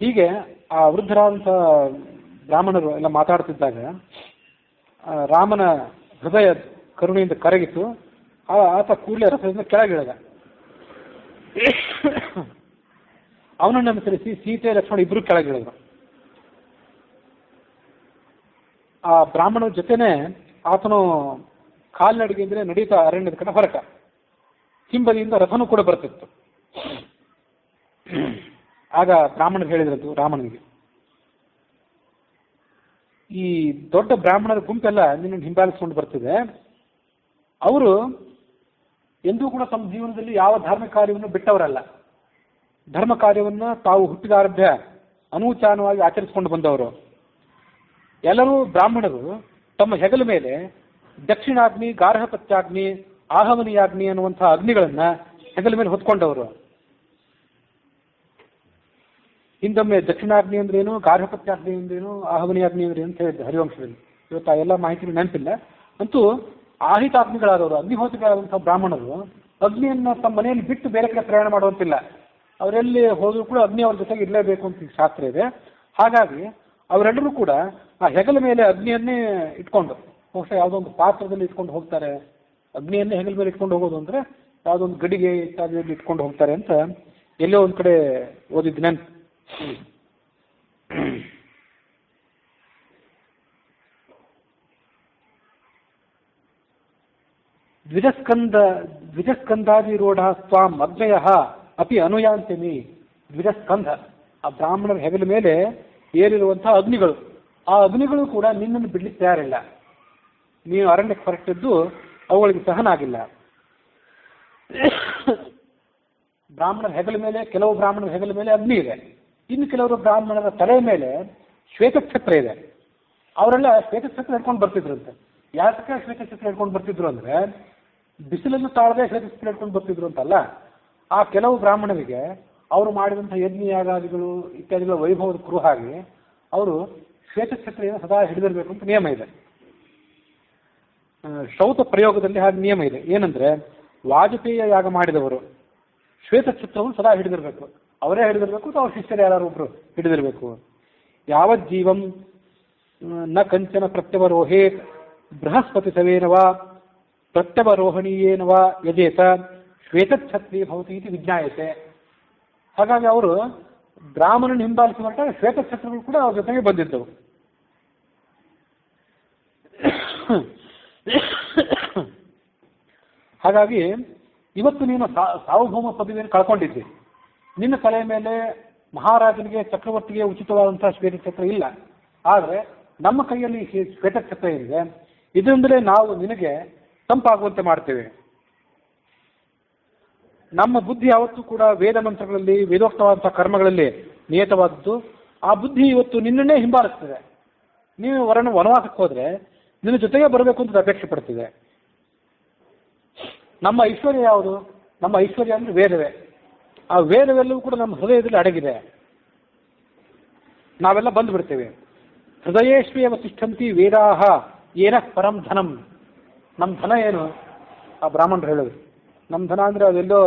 ಹೀಗೆ ಆ ವೃದ್ಧರಾದಂಥ ಬ್ರಾಹ್ಮಣರು ಎಲ್ಲ ಮಾತಾಡ್ತಿದ್ದಾಗ ರಾಮನ ಹೃದಯ ಕರುಣೆಯಿಂದ ಕರಗಿತು. ಆತ ಕೂಡಲೇ ರಥದಿಂದ ಕೆಳಗಿಳಿದ. ಅವನನ್ನು ಅನುಸರಿಸಿ ಸೀತೆ ಲಕ್ಷ್ಮಣ ಇಬ್ಬರು ಕೆಳಗಿಳಿದ್ರು. ಆ ಬ್ರಾಹ್ಮಣರ ಜೊತೆನೆ ಆತನು ಕಾಲ್ನಡಿಗೆಯಿಂದಲೇ ನಡೀತಾ ಅರಣ್ಯದ ಕಡೆ ಹೊರಟ. ಹಿಂಬದಿಯಿಂದ ರಥನೂ ಕೂಡ ಬರ್ತಿತ್ತು. ಆಗ ಬ್ರಾಹ್ಮಣರು ಹೇಳಿದ್ರಂತು ರಾಮನಿಗೆ, ಈ ದೊಡ್ಡ ಬ್ರಾಹ್ಮಣರ ಗುಂಪೆಲ್ಲ ನಿನ್ನನ್ನು ಹಿಂಬಾಲಿಸ್ಕೊಂಡು ಬರ್ತಿದೆ. ಅವರು ಎಂದೂ ಕೂಡ ತಮ್ಮ ಜೀವನದಲ್ಲಿ ಯಾವ ಧಾರ್ಮಿಕ ಕಾರ್ಯವನ್ನು ಬಿಟ್ಟವರಲ್ಲ. ಧರ್ಮ ಕಾರ್ಯವನ್ನು ತಾವು ಹುಟ್ಟಿದಾರಭ್ಯ ಅನೂಚಾನವಾಗಿ ಆಚರಿಸಿಕೊಂಡು ಬಂದವರು. ಎಲ್ಲರೂ ಬ್ರಾಹ್ಮಣರು ತಮ್ಮ ಹೆಗಲ ಮೇಲೆ ದಕ್ಷಿಣಾಗ್ನಿ, ಗಾರ್ಹಪತ್ಯಾಗ್ನಿ, ಆಹವನಿಯಾಗ್ನಿ ಅನ್ನುವಂತಹ ಅಗ್ನಿಗಳನ್ನ ಹೆಗಲ ಮೇಲೆ ಹೊತ್ಕೊಂಡವರು. ಹಿಂದೊಮ್ಮೆ ದಕ್ಷಿಣಾಗ್ನಿ ಅಂದ್ರೇನು, ಗಾರ್ಹಪತ್ಯಾಗ್ನಿ ಅಂದ್ರೇನು, ಆಹವನಿಯಾಗ್ನಿ ಅಂದ್ರೆ ಅಂತ ಹೇಳಿದ್ದೆ ಹರಿವಂಶದಲ್ಲಿ. ಇವತ್ತು ಆ ಎಲ್ಲ ಮಾಹಿತಿ ನೆನಪಿಲ್ಲ. ಅಂತೂ ಆಹಿತಾಗ್ನಿಗಳಾದವರು, ಅಗ್ನಿಹೋತ್ರಿಗಳಾದಂತಹ ಬ್ರಾಹ್ಮಣರು ಅಗ್ನಿಯನ್ನು ತಮ್ಮ ಮನೆಯಲ್ಲಿ ಬಿಟ್ಟು ಬೇರೆ ಕಡೆ ಪ್ರಯಾಣ ಮಾಡುವಂತಿಲ್ಲ. ಅವರೆಲ್ಲಿ ಹೋದರೂ ಕೂಡ ಅಗ್ನಿ ಅವ್ರ ಜೊತೆಗೆ ಇರಲೇಬೇಕು ಅಂತ ಶಾಸ್ತ್ರ ಇದೆ. ಹಾಗಾಗಿ ಅವರೆಲ್ಲರೂ ಕೂಡ ಆ ಹೆಗಲ ಮೇಲೆ ಅಗ್ನಿಯನ್ನೇ ಇಟ್ಕೊಂಡು, ಬಹುಶಃ ಯಾವುದೋ ಒಂದು ಪಾತ್ರದಲ್ಲಿ ಇಟ್ಕೊಂಡು ಹೋಗ್ತಾರೆ. ಅಗ್ನಿಯನ್ನೇ ಹೆಗಲ ಮೇಲೆ ಇಟ್ಕೊಂಡು ಹೋಗೋದು ಅಂದರೆ ಯಾವುದೋ ಒಂದು ಗಡಿಗೆ ಇತ್ಯಾದಿಯಲ್ಲಿ ಇಟ್ಕೊಂಡು ಹೋಗ್ತಾರೆ ಅಂತ ಎಲ್ಲೋ ಒಂದು ಕಡೆ ಓದಿದ್ದು ನೆನಪು. ದ್ವಿಜಸ್ಕಂದಾದಿರೂಢ ಸ್ವಾಂ ಅಗ್ನಯ ಅಪಿ ಅನುಯಾಂತಿನಿ. ದ್ವಿಜಸ್ಕಂಧ, ಆ ಬ್ರಾಹ್ಮಣರ ಹೆಗಲ ಮೇಲೆ ಏರಿರುವಂತಹ ಅಗ್ನಿಗಳು, ಆ ಅಗ್ನಿಗಳು ಕೂಡ ನಿನ್ನನ್ನು ಬಿಡ್ಲಿಕ್ಕೆ ತಯಾರಿಲ್ಲ. ನೀನು ಅರಣ್ಯಕ್ಕೆ ಹೊರಟಿದ್ದು ಅವುಗಳಿಗೆ ಸಹನ ಆಗಿಲ್ಲ. ಬ್ರಾಹ್ಮಣರ ಹೆಗಲ ಮೇಲೆ, ಕೆಲವು ಬ್ರಾಹ್ಮಣರ ಹೆಗಲ ಮೇಲೆ ಅಗ್ನಿ ಇದೆ. ಇನ್ನು ಕೆಲವರು ಬ್ರಾಹ್ಮಣರ ತಲೆ ಮೇಲೆ ಶ್ವೇತಛತ್ರ ಇದೆ. ಅವರೆಲ್ಲ ಶ್ವೇತಛತ್ರ ಹಿಡ್ಕೊಂಡು ಬರ್ತಿದ್ರಂತೆ. ಯಾಕೆ ಶ್ವೇತಛತ್ರ ಹಿಡ್ಕೊಂಡು ಬರ್ತಿದ್ರು ಅಂದ್ರೆ ಬಿಸಿಲನ್ನು ತಾಳದೆ ಶ್ವೇತಛತ್ರ ಹಿಡ್ಕೊಂಡು ಬರ್ತಿದ್ರು ಅಂತಲ್ಲ. ಆ ಕೆಲವು ಬ್ರಾಹ್ಮಣರಿಗೆ ಅವರು ಮಾಡಿದಂಥ ಯಜ್ಞ ಯಾಗಾದಿಗಳು ಇತ್ಯಾದಿಗಳ ವೈಭವದ ಕುರುಹಾಗಿ ಅವರು ಶ್ವೇತಛತ್ರೆಯನ್ನು ಸದಾ ಹಿಡಿದಿರಬೇಕು ಅಂತ ನಿಯಮ ಇದೆ. ಶ್ರೌತ ಪ್ರಯೋಗದಲ್ಲಿ ಹಾಗೆ ನಿಯಮ ಇದೆ. ಏನಂದ್ರೆ ವಾಜಪೇಯ ಯಾಗ ಮಾಡಿದವರು ಶ್ವೇತಛತ್ರವನ್ನು ಸದಾ ಹಿಡಿದಿರಬೇಕು. ಅವರೇ ಹಿಡಿದಿರಬೇಕು ಅಥವಾ ಅವ್ರ ಶಿಷ್ಯರು ಯಾರು ಒಬ್ರು ಹಿಡಿದಿರಬೇಕು. ಯಾವತ್ ಜೀವಂ ನ ಕಂಚನ ಪ್ರತ್ಯವರೋಹೇ ಬೃಹಸ್ಪತಿ ಸವೇನವಾ ಪ್ರತ್ಯವರೋಹಣೀಯೇನವಾ ಯಜೇತ ಶ್ವೇತಛತ್ರಿ ಭವತಿ ಇತಿ ವಿಜ್ಞಾಯತೆ. ಹಾಗಾಗಿ ಅವರು ಬ್ರಾಹ್ಮಣನ ಹಿಂಬಾಲಿಸಿ ಹೊರಟಾಗ ಶ್ವೇತಛತ್ರಗಳು ಕೂಡ ಅವ್ರ ಜೊತೆಗೆ ಬಂದಿದ್ದವು. ಹಾಗಾಗಿ ಇವತ್ತು ನೀನು ಸಾರ್ವಭೌಮ ಪದವಿಯನ್ನು ಕಳ್ಕೊಂಡಿದ್ದಿ. ನಿನ್ನ ತಲೆ ಮೇಲೆ ಮಹಾರಾಜನಿಗೆ, ಚಕ್ರವರ್ತಿಗೆ ಉಚಿತವಾದಂತಹ ಶ್ವೇತಛತ್ರ ಇಲ್ಲ. ಆದರೆ ನಮ್ಮ ಕೈಯಲ್ಲಿ ಶ್ವೇತಛತ್ರ ಇದೆ. ಇದರಿಂದಲೇ ನಾವು ನಿನಗೆ ತಂಪಾಗುವಂತೆ ಮಾಡ್ತೇವೆ. ನಮ್ಮ ಬುದ್ಧಿ ಯಾವತ್ತೂ ಕೂಡ ವೇದ ಮಂತ್ರಗಳಲ್ಲಿ, ವೇದೋಕ್ತವಾದಂತಹ ಕರ್ಮಗಳಲ್ಲಿ ನಿಯತವಾದದ್ದು. ಆ ಬುದ್ಧಿ ಇವತ್ತು ನಿನ್ನನ್ನೇ ಹಿಂಬಾಲಿಸ್ತದೆ. ನೀವು ವನವಾಸಕ್ಕೆ ಹೋದ್ರೆ ನಿನ್ನ ಜೊತೆಗೆ ಬರಬೇಕು ಅಂತ ಅಪೇಕ್ಷೆ ಪಡ್ತಿದೆ. ನಮ್ಮ ಐಶ್ವರ್ಯ ಯಾವುದು? ನಮ್ಮ ಐಶ್ವರ್ಯ ಅಂದ್ರೆ ವೇದವೇ. ಆ ವೇದವೆಲ್ಲವೂ ಕೂಡ ನಮ್ಮ ಹೃದಯದಲ್ಲಿ ಅಡಗಿದೆ. ನಾವೆಲ್ಲ ಬಂದು ಬಿಡ್ತೇವೆ. ಹೃದಯೇಶ್ವೇವ ತಿಷ್ಠಂತಿ ವೇದಾಹ ಏನ ಪರಂ ಧನಂ. ನಮ್ಮ ಧನ ಏನು? ಆ ಬ್ರಾಹ್ಮಣರು ಹೇಳೋದು. ನಮ್ಮ ಧನ ಅಂದ್ರೆ ಅದೆಲ್ಲೋ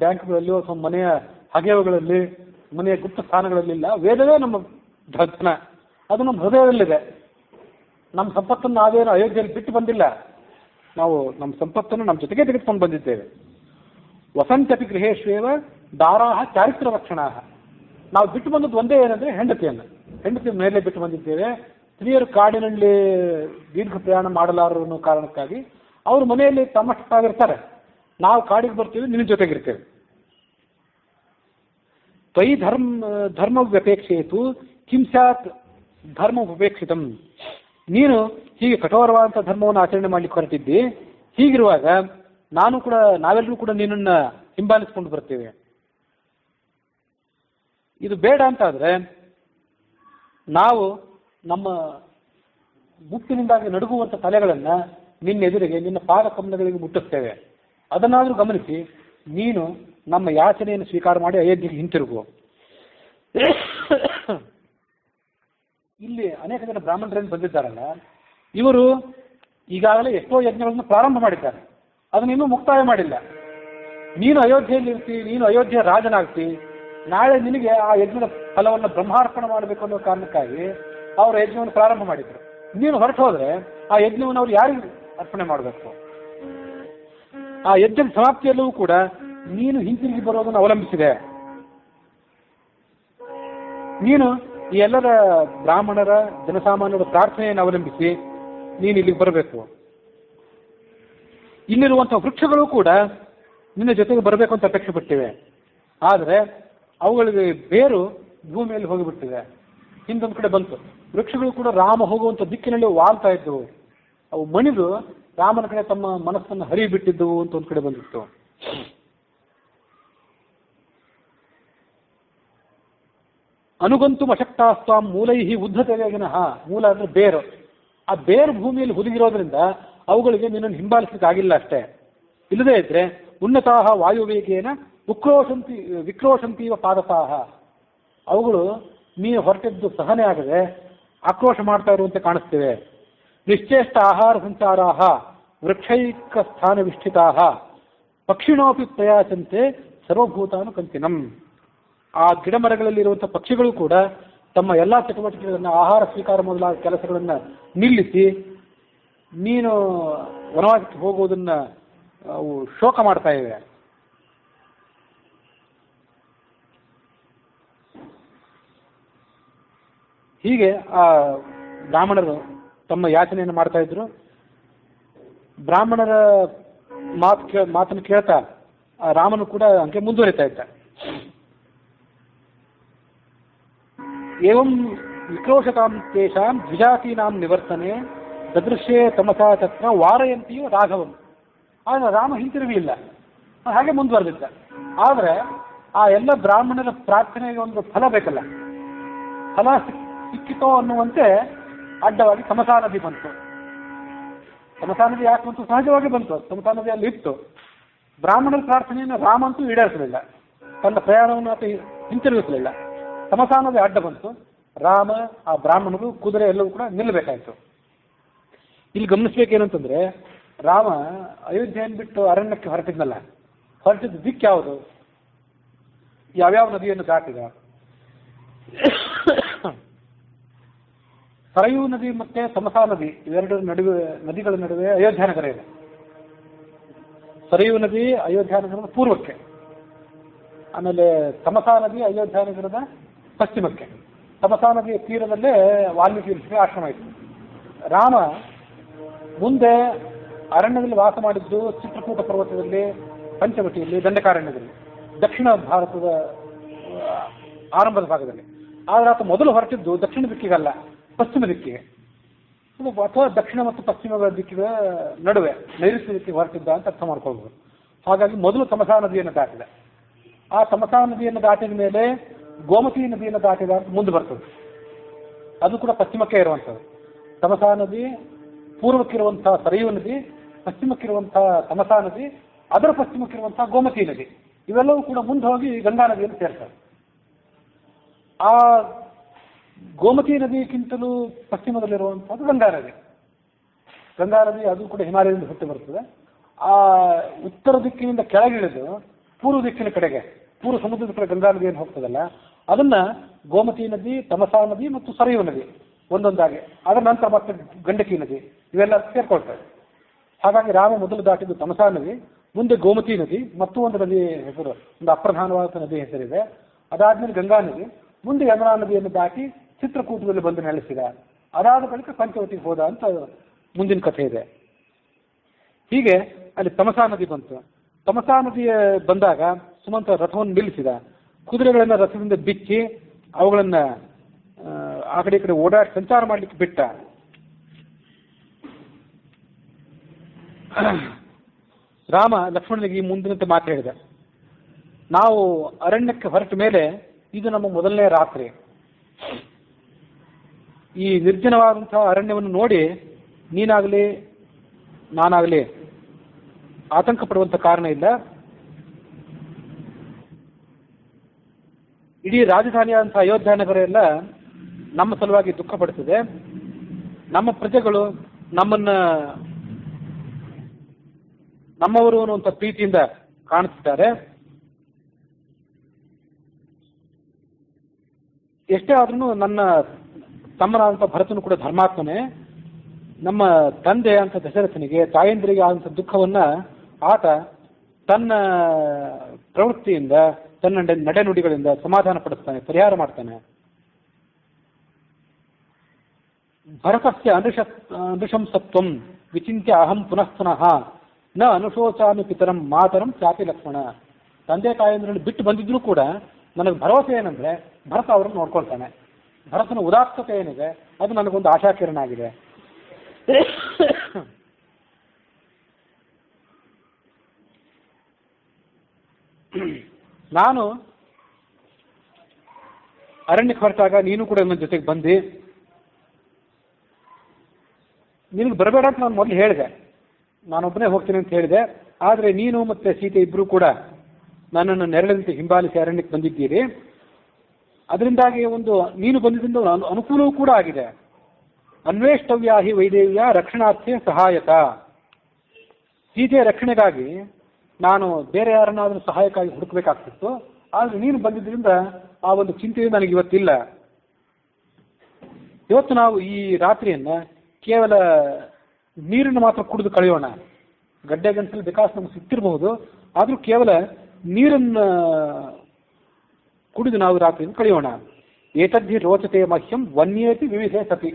ಬ್ಯಾಂಕ್ಗಳಲ್ಲೋ ಅಥವಾ ಮನೆಯ ಹಗೆವುಗಳಲ್ಲಿ, ಮನೆಯ ಗುಪ್ತ ಸ್ಥಾನಗಳಲ್ಲಿಲ್ಲ. ವೇದವೇ ನಮ್ಮ ಧನ. ಅದು ನಮ್ಮ ಹೃದಯದಲ್ಲಿದೆ. ನಮ್ಮ ಸಂಪತ್ತನ್ನು ನಾವೇನು ಅಯೋಧ್ಯೆಯಲ್ಲಿ ಬಿಟ್ಟು ಬಂದಿಲ್ಲ. ನಾವು ನಮ್ಮ ಸಂಪತ್ತನ್ನು ನಮ್ಮ ಜೊತೆಗೆ ತೆಗೆದುಕೊಂಡು ಬಂದಿದ್ದೇವೆ. ವಸಂತಪಿ ಗೃಹೇಶ್ವೇವ ದಾರಾಹ ಚಾರಿತ್ರ ರಕ್ಷಣಾ. ನಾವು ಬಿಟ್ಟು ಬಂದದ್ದು ಒಂದೇ ಏನಂದ್ರೆ ಹೆಂಡತಿಯ ಮೇಲೆ ಬಿಟ್ಟು ಬಂದಿದ್ದೇವೆ. ಸ್ತ್ರೀಯರು ಕಾಡಿನಲ್ಲಿ ದೀರ್ಘ ಪ್ರಯಾಣ ಮಾಡಲಾರರು ಅನ್ನೋ ಕಾರಣಕ್ಕಾಗಿ ಅವರು ಮನೆಯಲ್ಲಿ ತಮ್ಮಷ್ಟಾಗಿರ್ತಾರೆ. ನಾವು ಕಾಡಿಗೆ ಬರ್ತೀವಿ, ನಿನ್ನ ಜೊತೆಗಿರ್ತೇವೆ. ತ್ವಯಿ ಧರ್ಮವ್ಯಪೇಕ್ಷೆಯಿತು ಕಿಂ ಸ್ಯಾತ್ ಧರ್ಮ ಉಪೇಕ್ಷಿತಂ. ನೀನು ಹೀಗೆ ಕಠೋರವಾದಂಥ ಧರ್ಮವನ್ನು ಆಚರಣೆ ಮಾಡ್ಲಿಕ್ಕೆ ಹೊರಟಿದ್ದಿ. ಹೀಗಿರುವಾಗ ನಾವೆಲ್ಲರೂ ಕೂಡ ನಿನ್ನನ್ನ ಹಿಂಬಾಲಿಸ್ಕೊಂಡು ಬರ್ತೇವೆ. ಇದು ಬೇಡ ಅಂತಾದ್ರೆ ನಾವು ನಮ್ಮ ಮುಟ್ಟಿನಿಂದಾಗಿ ನಡುಗುವಂಥ ತಲೆಗಳನ್ನ ನಿನ್ನ ಎದುರಿಗೆ, ನಿನ್ನ ಪಾದ ಕಮಲಗಳಿಗೆ ಮುಟ್ಟಿಸ್ತೇವೆ. ಅದನ್ನಾದ್ರೂ ಗಮನಿಸಿ ನೀನು ನಮ್ಮ ಯಾಚನೆಯನ್ನು ಸ್ವೀಕಾರ ಮಾಡಿ ಅಯೋಧ್ಯೆಗೆ ಹಿಂತಿರುಗು. ಇಲ್ಲಿ ಅನೇಕ ಜನ ಬ್ರಾಹ್ಮಣರೇನು ಬಂದಿದ್ದಾರಲ್ಲ, ಇವರು ಈಗಾಗಲೇ ಎಷ್ಟೋ ಯಜ್ಞಗಳನ್ನು ಪ್ರಾರಂಭ ಮಾಡಿದ್ದಾರೆ. ಅದನ್ನ ಇನ್ನೂ ಮುಕ್ತಾಯ ಮಾಡಿಲ್ಲ. ನೀನು ಅಯೋಧ್ಯೆಯಲ್ಲಿ ಇರ್ತಿ, ನೀನು ಅಯೋಧ್ಯೆಯ ರಾಜನಾಗ್ತಿ. ನಾಳೆ ನಿನಗೆ ಆ ಯಜ್ಞದ ಫಲವನ್ನು ಬ್ರಹ್ಮಾರ್ಪಣೆ ಮಾಡಬೇಕು ಅನ್ನೋ ಕಾರಣಕ್ಕಾಗಿ ಅವರು ಯಜ್ಞವನ್ನು ಪ್ರಾರಂಭ ಮಾಡಿದ್ರು. ನೀನು ಹೊರಟು ಹೋದ್ರೆ ಆ ಯಜ್ಞವನ್ನು ಅವ್ರು ಯಾರಿಗೆ ಅರ್ಪಣೆ ಮಾಡಬೇಕು? ಆ ಯಜ್ಞದ ಸಮಾಪ್ತಿಯಲ್ಲೂ ಕೂಡ ನೀನು ಹಿಂತಿರುಗಿ ಬರೋದನ್ನು ಅವಲಂಬಿಸಿದೆ. ನೀನು ಈ ಎಲ್ಲರ ಬ್ರಾಹ್ಮಣರ ಜನಸಾಮಾನ್ಯರ ಪ್ರಾರ್ಥನೆಯನ್ನು ಅವಲಂಬಿಸಿ ನೀನು ಇಲ್ಲಿಗೆ ಬರಬೇಕು. ಇಲ್ಲಿರುವಂತಹ ವೃಕ್ಷಗಳು ಕೂಡ ನಿನ್ನ ಜೊತೆಗೆ ಬರಬೇಕು ಅಂತ ಅಪೇಕ್ಷೆ ಪಟ್ಟಿವೆ. ಆದರೆ ಅವುಗಳಿಗೆ ಬೇರು ಭೂಮಿಯಲ್ಲಿ ಹೋಗಿಬಿಟ್ಟಿದೆ. ಹಿಂದೊಂದು ಕಡೆ ಬಂತು. ವೃಕ್ಷಗಳು ಕೂಡ ರಾಮ ಹೋಗುವಂಥ ದಿಕ್ಕಿನಲ್ಲಿ ವಾಲ್ತಾ ಇದ್ದವು. ಅವು ಮಣಿದು ರಾಮನ ಕಡೆ ತಮ್ಮ ಮನಸ್ಸನ್ನು ಹರಿಬಿಟ್ಟಿದ್ದವು ಅಂತ ಒಂದು ಕಡೆ ಬಂದಿತ್ತು. ಅನುಗಂತು ಅಶಕ್ತಾಸ್ವಾಂ ಮೂಲೈಹಿ ಉದ್ಧತೆಗಿನಃ. ಮೂಲ ಅಂದ್ರೆ ಬೇರು. ಆ ಬೇರು ಭೂಮಿಯಲ್ಲಿ ಹುದುಗಿರೋದ್ರಿಂದ ಅವುಗಳಿಗೆ ನಿನ್ನನ್ನು ಹಿಂಬಾಲಿಸಲಿಕ್ಕಾಗಿಲ್ಲ ಅಷ್ಟೇ. ಇಲ್ಲದೇ ಇದ್ರೆ ಉನ್ನತಾಹ ವಾಯುವೇಗೇನ ವಿಕ್ರೋಶಂತೀವ ಪಾದಸಾಹ. ಅವುಗಳು ನೀನು ಹೊರಟಿದ್ದು ಸಹನೆ ಆಗದೆ ಆಕ್ರೋಶ ಮಾಡ್ತಾ ಇರುವಂತೆ ಕಾಣಿಸ್ತೇವೆ. ನಿಶ್ಚೇಷ್ಟ ಆಹಾರ ಸಂಚಾರಾಹ ವೃಕ್ಷೈಕ ಸ್ಥಾನ ವಿಷ್ಠಿತಾಹ ಪಕ್ಷಿಣೋಪಿ ಪ್ರಯಾಸಂತೆ ಸರ್ವಭೂತಾನು ಕಂತಿನಂ. ಆ ಗಿಡ ಮರಗಳಲ್ಲಿರುವಂಥ ಪಕ್ಷಿಗಳು ಕೂಡ ತಮ್ಮ ಎಲ್ಲ ಚಟುವಟಿಕೆಗಳನ್ನು, ಆಹಾರ ಸ್ವೀಕಾರ ಮೊದಲಾದ ಕೆಲಸಗಳನ್ನು ನಿಲ್ಲಿಸಿ ನೀನು ವನವಾಸಕ್ಕೆ ಹೋಗುವುದನ್ನ ಅವು ಶೋಕ ಮಾಡ್ತಾ ಇವೆ. ಹೀಗೆ ಆ ಬ್ರಾಹ್ಮಣರು ತಮ್ಮ ಯಾಚನೆಯನ್ನು ಮಾಡ್ತಾ ಇದ್ರು. ಬ್ರಾಹ್ಮಣರ ಮಾತನ್ನು ಕೇಳ್ತಾ ರಾಮನು ಕೂಡ ಹಂಗೆ ಮುಂದುವರಿತಾ ಇದ್ದ. ಏವಂ ವಿಕ್ರೋಶತಾಂ ತೇಷಾಂ ದ್ವಿಜಾತೀನಾಂ ನಿವರ್ತನೆ ದದೃಶ್ಯೇ ತಮಸಾ ತತ್ರ ವಾರಯಂತಿಯೋ ರಾಘವಂ. ಆದರೆ ರಾಮ ಹಿಂತಿರುಗಲಿಲ್ಲ, ಹಾಗೆ ಮುಂದುವರೆದಿದ್ದ. ಆದರೆ ಆ ಎಲ್ಲ ಬ್ರಾಹ್ಮಣರ ಪ್ರಾರ್ಥನೆಗೆ ಒಂದು ಫಲ ಬೇಕಲ್ಲ. ಫಲ ಸಿಕ್ಕಿತೋ ಅನ್ನುವಂತೆ ಅಡ್ಡವಾಗಿ ತಮಸಾ ನದಿ ಬಂತು. ತಮಸಾ ನದಿ ಯಾಕೆ ಬಂತು? ಸಹಜವಾಗಿ ಬಂತು. ತಮಸಾ ನದಿ ಅಲ್ಲಿ ಇತ್ತು. ಬ್ರಾಹ್ಮಣರ ಪ್ರಾರ್ಥನೆಯನ್ನು ರಾಮ ಅಂತೂ ಈಡೇರಿಸಲಿಲ್ಲ, ತನ್ನ ಪ್ರಯಾಣವನ್ನು ಆತ ಹಿಂತಿರುಗಿಸಲಿಲ್ಲ. ತಮಸಾ ನದಿ ಅಡ್ಡ ಬಂತು. ರಾಮ, ಆ ಬ್ರಾಹ್ಮಣರು, ಕುದುರೆ ಎಲ್ಲವೂ ಕೂಡ ನಿಲ್ಲಬೇಕಾಯ್ತು. ಇಲ್ಲಿ ಗಮನಿಸ್ಬೇಕೇನಂತಂದ್ರೆ, ರಾಮ ಅಯೋಧ್ಯೆಯನ್ನು ಬಿಟ್ಟು ಅರಣ್ಯಕ್ಕೆ ಹೊರಟಿದ್ನಲ್ಲ, ಹೊರಟಿದ್ದ ದಿಕ್ಕು ಯಾವುದು? ಯಾವ್ಯಾವ ನದಿಯನ್ನು ದಾಟಿದ? ಸರಯೂ ನದಿ ಮತ್ತೆ ತಮಸಾ ನದಿ ಇವೆರಡರ ನದಿಗಳ ನಡುವೆ ಅಯೋಧ್ಯ ನಗರ ಇದೆ. ಸರಯೂ ನದಿ ಅಯೋಧ್ಯ ನಗರದ ಪೂರ್ವಕ್ಕೆ, ಆಮೇಲೆ ತಮಸಾ ನದಿ ಅಯೋಧ್ಯ ನಗರದ ಪಶ್ಚಿಮಕ್ಕೆ. ತಮಸಾ ನದಿಯ ತೀರದಲ್ಲೇ ವಾಲ್ಮೀಕಿ ಋಷಿಗಳ ಆಶ್ರಮ ಇತ್ತು. ರಾಮ ಮುಂದೆ ಅರಣ್ಯದಲ್ಲಿ ವಾಸ ಮಾಡಿದ್ದು ಚಿತ್ರಕೂಟ ಪರ್ವತದಲ್ಲಿ, ಪಂಚವಟಿಯಲ್ಲಿ, ದಂಡಕಾರಣ್ಯದಲ್ಲಿ, ದಕ್ಷಿಣ ಭಾರತದ ಆರಂಭದ ಭಾಗದಲ್ಲಿ. ಆದರೆ ಆತ ಮೊದಲು ಹೊರಟಿದ್ದು ದಕ್ಷಿಣ ದಿಕ್ಕಿಗಲ್ಲ, ಪಶ್ಚಿಮ ದಿಕ್ಕಿಗೆ, ಅಥವಾ ದಕ್ಷಿಣ ಮತ್ತು ಪಶ್ಚಿಮ ದಿಕ್ಕಿನ ನಡುವೆ ನೈಋತ್ಯ ದಿಕ್ಕಿಗೆ ಹೊರಟಿದ್ದ ಅಂತ ಅರ್ಥ ಮಾಡ್ಕೊಳ್ಬೋದು. ಹಾಗಾಗಿ ಮೊದಲು ತಮಸಾ ನದಿಯನ್ನು ದಾಟಿದ. ಆ ತಮಸಾ ನದಿಯನ್ನು ದಾಟಿದ ಮೇಲೆ ಗೋಮತಿ ನದಿಯನ್ನು ದಾಟಿದ ಅಂತ ಮುಂದೆ ಬರ್ತದೆ. ಅದು ಕೂಡ ಪಶ್ಚಿಮಕ್ಕೆ ಇರುವಂಥದ್ದು. ತಮಸಾ ನದಿ ಪೂರ್ವಕ್ಕಿರುವಂತಹ ಸರಯೂ ನದಿ, ಪಶ್ಚಿಮಕ್ಕಿರುವಂತಹ ತಮಸಾ ನದಿ, ಅದರ ಪಶ್ಚಿಮಕ್ಕಿರುವಂತಹ ಗೋಮತಿ ನದಿ, ಇವೆಲ್ಲವೂ ಕೂಡ ಮುಂದೆ ಹೋಗಿ ಗಂಗಾ ನದಿಯನ್ನು ಸೇರ್ತಾರೆ. ಆ ಗೋಮತಿ ನದಿಗಿಂತಲೂ ಪಶ್ಚಿಮದಲ್ಲಿರುವಂಥದ್ದು ಗಂಗಾ ನದಿ. ಗಂಗಾ ನದಿ ಅದು ಕೂಡ ಹಿಮಾಲಯದಿಂದ ಹುಟ್ಟಿ ಬರ್ತದೆ. ಆ ಉತ್ತರ ದಿಕ್ಕಿನಿಂದ ಕೆಳಗಿಳಿದು ಪೂರ್ವ ದಿಕ್ಕಿನ ಕಡೆಗೆ, ಪೂರ್ವ ಸಮುದ್ರದ ಕಡೆ ಗಂಗಾ ನದಿ ಏನು ಹೋಗ್ತದಲ್ಲ, ಅದನ್ನ ಗೋಮತಿ ನದಿ, ತಮಸಾ ನದಿ ಮತ್ತು ಸರಯೂ ನದಿ ಒಂದೊಂದಾಗಿ, ಅದರ ನಂತರ ಮತ್ತೆ ಗಂಡಕಿ ನದಿ, ಇವೆಲ್ಲ ಸೇರ್ಕೊಳ್ತವೆ. ಹಾಗಾಗಿ ರಾಮ ಮೊದಲು ದಾಟಿದ್ದು ತಮಸಾ ನದಿ, ಮುಂದೆ ಗೋಮತಿ ನದಿ, ಮತ್ತು ಒಂದು ನದಿ ಹೆಸರು, ಒಂದು ಅಪ್ರಧಾನವಾದ ನದಿ ಹೆಸರಿದೆ. ಅದಾದ್ಮೇಲೆ ಗಂಗಾ ನದಿ, ಮುಂದೆ ಯಮುನಾ ನದಿಯನ್ನು ದಾಟಿ ಚಿತ್ರಕೂಟದಲ್ಲಿ ಬಂದು ನೆಲೆಸಿದ. ಅದಾದ ಬಳಿಕ ಪಂಚವಟಿಗೆ ಹೋದ ಅಂತ ಮುಂದಿನ ಕಥೆ ಇದೆ. ಹೀಗೆ ಅಲ್ಲಿ ತಮಸಾ ನದಿ ಬಂತು. ತಮಸಾ ನದಿಯ ಬಂದಾಗ ಸುಮಂತ ರಥವನ್ನು ನಿಲ್ಲಿಸಿದ. ಕುದುರೆಗಳನ್ನ ರಥದಿಂದ ಬಿಚ್ಚಿ ಅವುಗಳನ್ನ ಆ ಕಡೆ ಈ ಕಡೆ ಓಡಾಡಿ ಸಂಚಾರ ಮಾಡಲಿಕ್ಕೆ ಬಿಟ್ಟ. ರಾಮ ಲಕ್ಷ್ಮಣನಿಗೆ ಈ ಮುಂದಿನಂತೆ ಮಾತು ಹೇಳಿದ, ನಾವು ಅರಣ್ಯಕ್ಕೆ ಹೊರಟ ಮೇಲೆ ಇದು ನಮ್ಮ ಮೊದಲನೇ ರಾತ್ರಿ. ಈ ನಿರ್ಜನವಾದಂತಹ ಅರಣ್ಯವನ್ನು ನೋಡಿ ನೀನಾಗಲಿ ನಾನಾಗಲಿ ಆತಂಕ ಪಡುವಂಥ ಕಾರಣ ಇಲ್ಲ. ಇಡೀ ರಾಜಧಾನಿಯಾದಂತಹ ಅಯೋಧ್ಯ ನಗರ ಎಲ್ಲ ನಮ್ಮ ಸಲುವಾಗಿ ದುಃಖ ಪಡುತ್ತದೆ. ನಮ್ಮ ಪ್ರಜೆಗಳು ನಮ್ಮವರು ಅನ್ನುವಂಥ ಪ್ರೀತಿಯಿಂದ ಕಾಣಿಸ್ತಾರೆ. ಎಷ್ಟೇ ಆದ್ರೂ ನನ್ನ ತಮ್ಮನಾದಂಥ ಭರತನು ಕೂಡ ಧರ್ಮಾತ್ಮನೇ. ನಮ್ಮ ತಂದೆ ಅಂತ ದಶರಥನಿಗೆ ತಾಯಂದ್ರಿಗೆ ಆದಂಥ ದುಃಖವನ್ನ ಆತ ತನ್ನ ಪ್ರವೃತ್ತಿಯಿಂದ ತನ್ನ ನಡೆನುಡಿಗಳಿಂದ ಸಮಾಧಾನ ಪಡಿಸ್ತಾನೆ, ಪರಿಹಾರ ಮಾಡ್ತಾನೆ. ಭರತಸ್ಯ ಅನುಶಂಸತ್ವಂ ವಿಚಿಂತ್ಯ ಅಹಂ ಪುನಃ ಪುನಃ ನ ಅನುಶೋಚಾಮಿ ಪಿತರಂ ಮಾತರಂ ಚಾಪಿ ಲಕ್ಷ್ಮಣ. ತಂದೆ ತಾಯಂದ್ರಲ್ಲಿ ಬಿಟ್ಟು ಬಂದಿದ್ರು ಕೂಡ ನನಗೆ ಭರವಸೆ ಏನಂದ್ರೆ ಭರತ ಅವರನ್ನು ನೋಡ್ಕೊಳ್ತಾನೆ. ಭರತನ ಉದಾತ್ತತೆ ಏನಿದೆ ಅದು ನನಗೊಂದು ಆಶಾಕಿರಣ ಆಗಿದೆ. ನಾನು ಅರಣ್ಯಕ್ಕೆ ಹೊರಟಾಗ ನೀನು ಕೂಡ ನನ್ನ ಜೊತೆಗೆ ಬಂದು ನಿನಗೆ ಬರಬೇಡ ಅಂತ ನಾನು ಮೊದಲು ಹೇಳಿದೆ, ನಾನೊಬ್ಬನೇ ಹೋಗ್ತೀನಿ ಅಂತ ಹೇಳಿದೆ. ಆದರೆ ನೀನು ಮತ್ತೆ ಸೀತೆ ಇಬ್ಬರು ಕೂಡ ನನ್ನನ್ನು ನೆರಳಿನಂತೆ ಹಿಂಬಾಲಿಸಿ ಅರಣ್ಯಕ್ಕೆ ಬಂದಿದ್ದೀರಿ. ಅದರಿಂದಾಗಿ ನೀನು ಬಂದಿದ್ದರಿಂದ ಅನುಕೂಲವೂ ಕೂಡ ಆಗಿದೆ. ಅನ್ವೇಷ್ಟವ್ಯ ಹಿ ವೈದೇವ್ಯ ರಕ್ಷಣಾರ್ಥೆ ಸಹಾಯಕ. ಸೀತೆಯ ರಕ್ಷಣೆಗಾಗಿ ನಾನು ಬೇರೆ ಯಾರನ್ನಾದರೂ ಸಹಾಯಕ್ಕಾಗಿ ಹುಡುಕಬೇಕಾಗ್ತಿತ್ತು. ಆದರೆ ನೀನು ಬಂದಿದ್ದರಿಂದ ಆ ಒಂದು ಚಿಂತೆಯು ನನಗೆ ಇವತ್ತಿಲ್ಲ. ಇವತ್ತು ನಾವು ಈ ರಾತ್ರಿಯನ್ನ ಕೇವಲ ನೀರನ್ನು ಮಾತ್ರ ಕುಡಿದು ಕಳೆಯೋಣ. ಗಡ್ಡೆ ಗಂಟಲು ಬೇಕಾಸ್ ನಮ್ಗೆ ಸಿಕ್ತಿರಬಹುದು, ಆದರೂ ಕೇವಲ ನೀರನ್ನು ಕುಡಿದು ನಾವು ರಾತ್ರಿಯನ್ನು ಕಳೆಯೋಣ. ಏತದ್ಧಿ ರೋಚತೆ ಮಹ್ಯಂ ವನ್ಯೇತಿ ವಿವಿಧೆ ಸತಿ.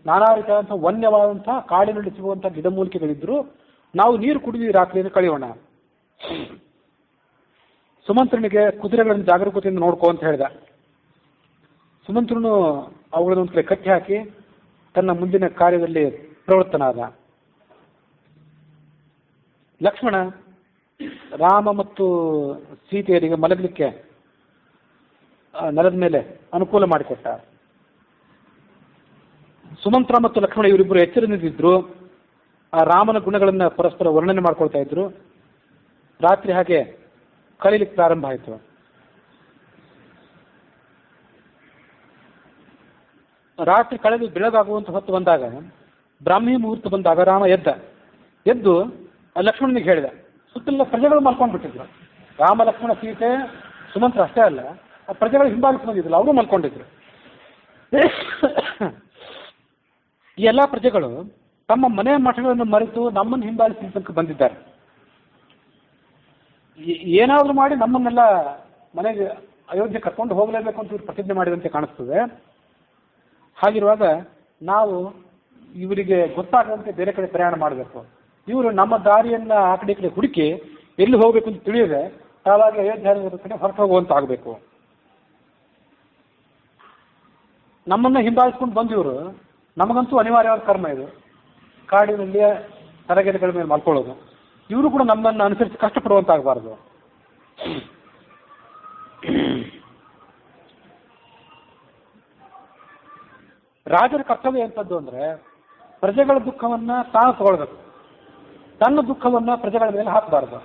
ನಾನಾ ರೀತಿಯಾದಂಥ ವನ್ಯವಾದಂತಹ ಕಾಡಿನಲ್ಲಿ ಸಿಗುವಂತಹ ಗಿಡಮೂಲಿಕೆಗಳಿದ್ರು ನಾವು ನೀರು ಕುಡಿದು ರಾತ್ರಿಯನ್ನು ಕಳೆಯೋಣ. ಸುಮಂತ್ರನಿಗೆ ಕುದುರೆಗಳನ್ನು ಜಾಗರೂಕತೆಯಿಂದ ನೋಡ್ಕೋ ಅಂತ ಹೇಳಿದ. ಸುಮಂತ್ರನು ಅವುಗಳನ್ನು ಒಂದು ಕಡೆ ಕಟ್ಟಿ ಹಾಕಿ ತನ್ನ ಮುಂದಿನ ಕಾರ್ಯದಲ್ಲಿ ಪ್ರವೃತ್ತನಾದ. ಲಕ್ಷ್ಮಣ ರಾಮ ಮತ್ತು ಸೀತೆಯರಿಗೆ ಮಲಗಲಿಕ್ಕೆ ನೆಲದ ಮೇಲೆ ಅನುಕೂಲ ಮಾಡಿಕೊಟ್ಟ. ಸುಮಂತ್ರ ಮತ್ತು ಲಕ್ಷ್ಮಣ ಇವರಿಬ್ಬರು ಎಚ್ಚರದಿಂದಿದ್ರು. ಆ ರಾಮನ ಗುಣಗಳನ್ನು ಪರಸ್ಪರ ವರ್ಣನೆ ಮಾಡ್ಕೊಳ್ತಾ ಇದ್ರು. ರಾತ್ರಿ ಹಾಗೆ ಕಳೀಲಿಕ್ಕೆ ಪ್ರಾರಂಭ ಆಯಿತು. ರಾತ್ರಿ ಕಳೆದು ಬೆಳಗಾಗುವಂತ ಹೊತ್ತು ಬಂದಾಗ, ಬ್ರಾಹ್ಮಿ ಮುಹೂರ್ತ ಬಂದಾಗ ರಾಮ ಎದ್ದು ಲಕ್ಷ್ಮಣನಿಗೆ ಹೇಳಿದ. ಸುತ್ತಲ ಪ್ರಜೆಗಳು ಮಲ್ಕೊಂಡ್ಬಿಟ್ಟಿದ್ರು. ರಾಮ ಲಕ್ಷ್ಮಣ ಸೀತೆ ಸುಮಂತ್ರ ಅಷ್ಟೇ ಅಲ್ಲ, ಆ ಪ್ರಜೆಗಳು ಹಿಂಬಾಲಿಸಿ ಬಂದಿದ್ದಿಲ್ಲ, ಅವರು ಮಲ್ಕೊಂಡಿದ್ರು. ಈ ಎಲ್ಲ ಪ್ರಜೆಗಳು ತಮ್ಮ ಮನೆಯ ಮಠಗಳನ್ನು ಮರೆತು ನಮ್ಮನ್ನು ಹಿಂಬಾಲಿಸಿ ತನಕ ಬಂದಿದ್ದಾರೆ. ಏನಾದರೂ ಮಾಡಿ ನಮ್ಮನ್ನೆಲ್ಲ ಮನೆಗೆ ಅಯೋಧ್ಯೆ ಕರ್ಕೊಂಡು ಹೋಗಲೇಬೇಕು ಅಂತ ಇವರು ಪ್ರತಿಜ್ಞೆ ಮಾಡಿದಂತೆ ಕಾಣಿಸ್ತದೆ. ಹಾಗಿರುವಾಗ ನಾವು ಇವರಿಗೆ ಗೊತ್ತಾಗದಂತೆ ಬೇರೆ ಕಡೆ ಪ್ರಯಾಣ ಮಾಡಬೇಕು. ಇವರು ನಮ್ಮ ದಾರಿಯನ್ನ ಆ ಕಡೆ ಈ ಕಡೆ ಹುಡುಕಿ ಎಲ್ಲಿ ಹೋಗಬೇಕು ಅಂತ ತಿಳಿಯದೆ ತಾವಾಗಿ ಅಯೋಧ್ಯೆ ಕಡೆ ಹೊರಟು ಹೋಗುವಂತ ಆಗಬೇಕು. ನಮ್ಮನ್ನ ಹಿಂಬಾಲಿಸ್ಕೊಂಡು ಬಂದಿವರು, ನಮಗಂತೂ ಅನಿವಾರ್ಯವಾದ ಕರ್ಮ ಇದು, ಕಾಡಿನಲ್ಲಿ ತರಗೆರೆಗಳ ಮೇಲೆ ಮಲ್ಕೊಳ್ಳೋದು. ಇವರು ಕೂಡ ನಮ್ಮನ್ನು ಅನುಸರಿಸಿ ಕಷ್ಟಪಡುವಂತಾಗಬಾರದು. ರಾಜರ ಕರ್ತವ್ಯ ಎಂಥದ್ದು ಅಂದ್ರೆ ಪ್ರಜೆಗಳ ದುಃಖವನ್ನ ತಾನು ತಗೊಳ್ಬೇಕು. ತನ್ನ ದುಃಖವನ್ನ ಪ್ರಜೆಗಳ ಮೇಲೆ ಹಾಕಬಾರದು.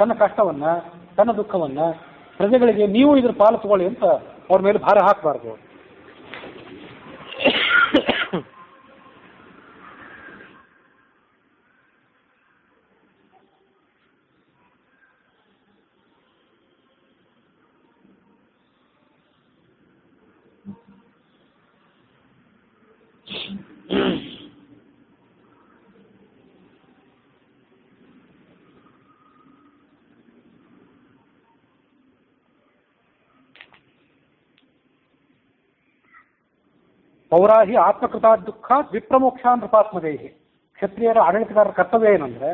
ತನ್ನ ಕಷ್ಟವನ್ನ ತನ್ನ ದುಃಖವನ್ನ ಪ್ರಜೆಗಳಿಗೆ ನೀವು ಇದ್ರ ಪಾಲು ತಗೊಳ್ಳಿ ಅಂತ ಅವ್ರ ಮೇಲೆ ಭಾರ ಹಾಕಬಾರದು. ಪೌರಾಹಿ ಆತ್ಮಕೃತ ದುಃಖ ವಿಪ್ರಮೋಕ್ಷ ನೃಪಾತ್ಮದೇಹಿ. ಕ್ಷತ್ರಿಯರ ಆಡಳಿತಗಾರರ ಕರ್ತವ್ಯ ಏನಂದ್ರೆ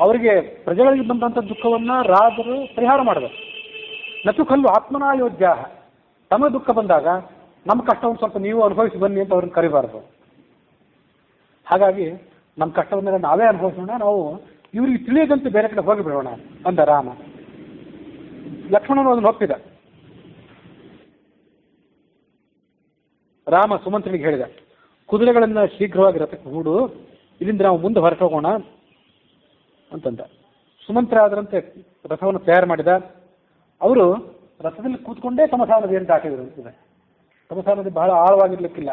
ಅವರಿಗೆ ಪ್ರಜೆಗಳಿಗೆ ಬಂದಂಥ ದುಃಖವನ್ನ ರಾಜರು ಪರಿಹಾರ ಮಾಡಬೇಕು. ನತು ಕಲ್ಲು ಆತ್ಮನಾಯೋಜ್ಯ. ತಮ್ಮ ದುಃಖ ಬಂದಾಗ ನಮ್ಮ ಕಷ್ಟವನ್ನು ಸ್ವಲ್ಪ ನೀವು ಅನುಭವಿಸಿ ಬನ್ನಿ ಅಂತ ಅವ್ರನ್ನ ಕರಿಬಾರ್ದು. ಹಾಗಾಗಿ ನಮ್ಮ ಕಷ್ಟವನ್ನೆಲ್ಲ ನಾವೇ ಅನುಭವಿಸೋಣ, ನಾವು ಇವ್ರಿಗೆ ತಿಳಿಯದಂತೆ ಬೇರೆ ಕಡೆ ಹೋಗಿಬಿಡೋಣ ಅಂದ ರಾಮ. ಲಕ್ಷ್ಮಣನು ಅದನ್ನು ಒಪ್ಪಿದ. ರಾಮ ಸುಮಂತ್ರನಿಗೆ ಹೇಳಿದ, ಕುದುರೆಗಳನ್ನ ಶೀಘ್ರವಾಗಿ ರಥಕ್ಕೆ ಹೂಡು, ಇಲ್ಲಿಂದ ನಾವು ಮುಂದೆ ಹೊರಟೋಗೋಣ ಅಂತಂದ. ಸುಮಂತ್ರ ಅದರಂತೆ ರಥವನ್ನು ತಯಾರು ಮಾಡಿದ. ಅವರು ರಥದಲ್ಲಿ ಕೂತ್ಕೊಂಡೇ ತಮಸಾ ನದಿಯನ್ನು ದಾಟಿದರು ಅಂತಿದೆ. ತಮಸಾ ನದಿ ಬಹಳ ಆಳವಾಗಿರ್ಲಿಕ್ಕಿಲ್ಲ,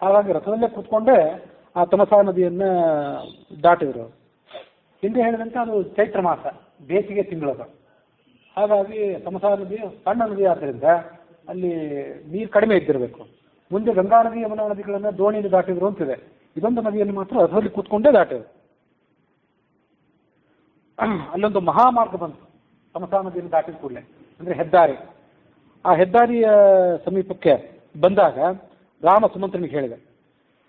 ಹಾಗಾಗಿ ರಥದಲ್ಲೇ ಕೂತ್ಕೊಂಡೇ ಆ ತಮಸಾ ನದಿಯನ್ನ ದಾಟಿದರು. ಹಿಂದೆ ಹೇಳಿದಂತೆ ಅದು ಚೈತ್ರ ಮಾಸ, ಬೇಸಿಗೆ ತಿಂಗಳದು. ಹಾಗಾಗಿ ತಮಸಾ ನದಿ ಸಣ್ಣ ನದಿ ಆದ್ದರಿಂದ ಅಲ್ಲಿ ನೀರು ಕಡಿಮೆ ಇದ್ದಿರಬೇಕು. ಮುಂದೆ ಗಂಗಾ ನದಿ ಯಮುನಾ ನದಿಗಳನ್ನು ದೋಣಿಯಲ್ಲಿ ದಾಟಿದ್ರು ಅಂತಿದೆ. ಇದೊಂದು ನದಿಯನ್ನು ಮಾತ್ರ ರಥದಲ್ಲಿ ಕೂತ್ಕೊಂಡೇ ದಾಟಿದ್ರು. ಅಲ್ಲೊಂದು ಮಹಾಮಾರ್ಗ ಬಂತು ತಮಸಾ ನದಿಯನ್ನು ದಾಟಿದ ಕೂಡಲೇ, ಅಂದರೆ ಹೆದ್ದಾರಿ. ಆ ಹೆದ್ದಾರಿಯ ಸಮೀಪಕ್ಕೆ ಬಂದಾಗ ರಾಮ ಸುಮಂತ್ರನಿಗೆ ಹೇಳಿದೆ,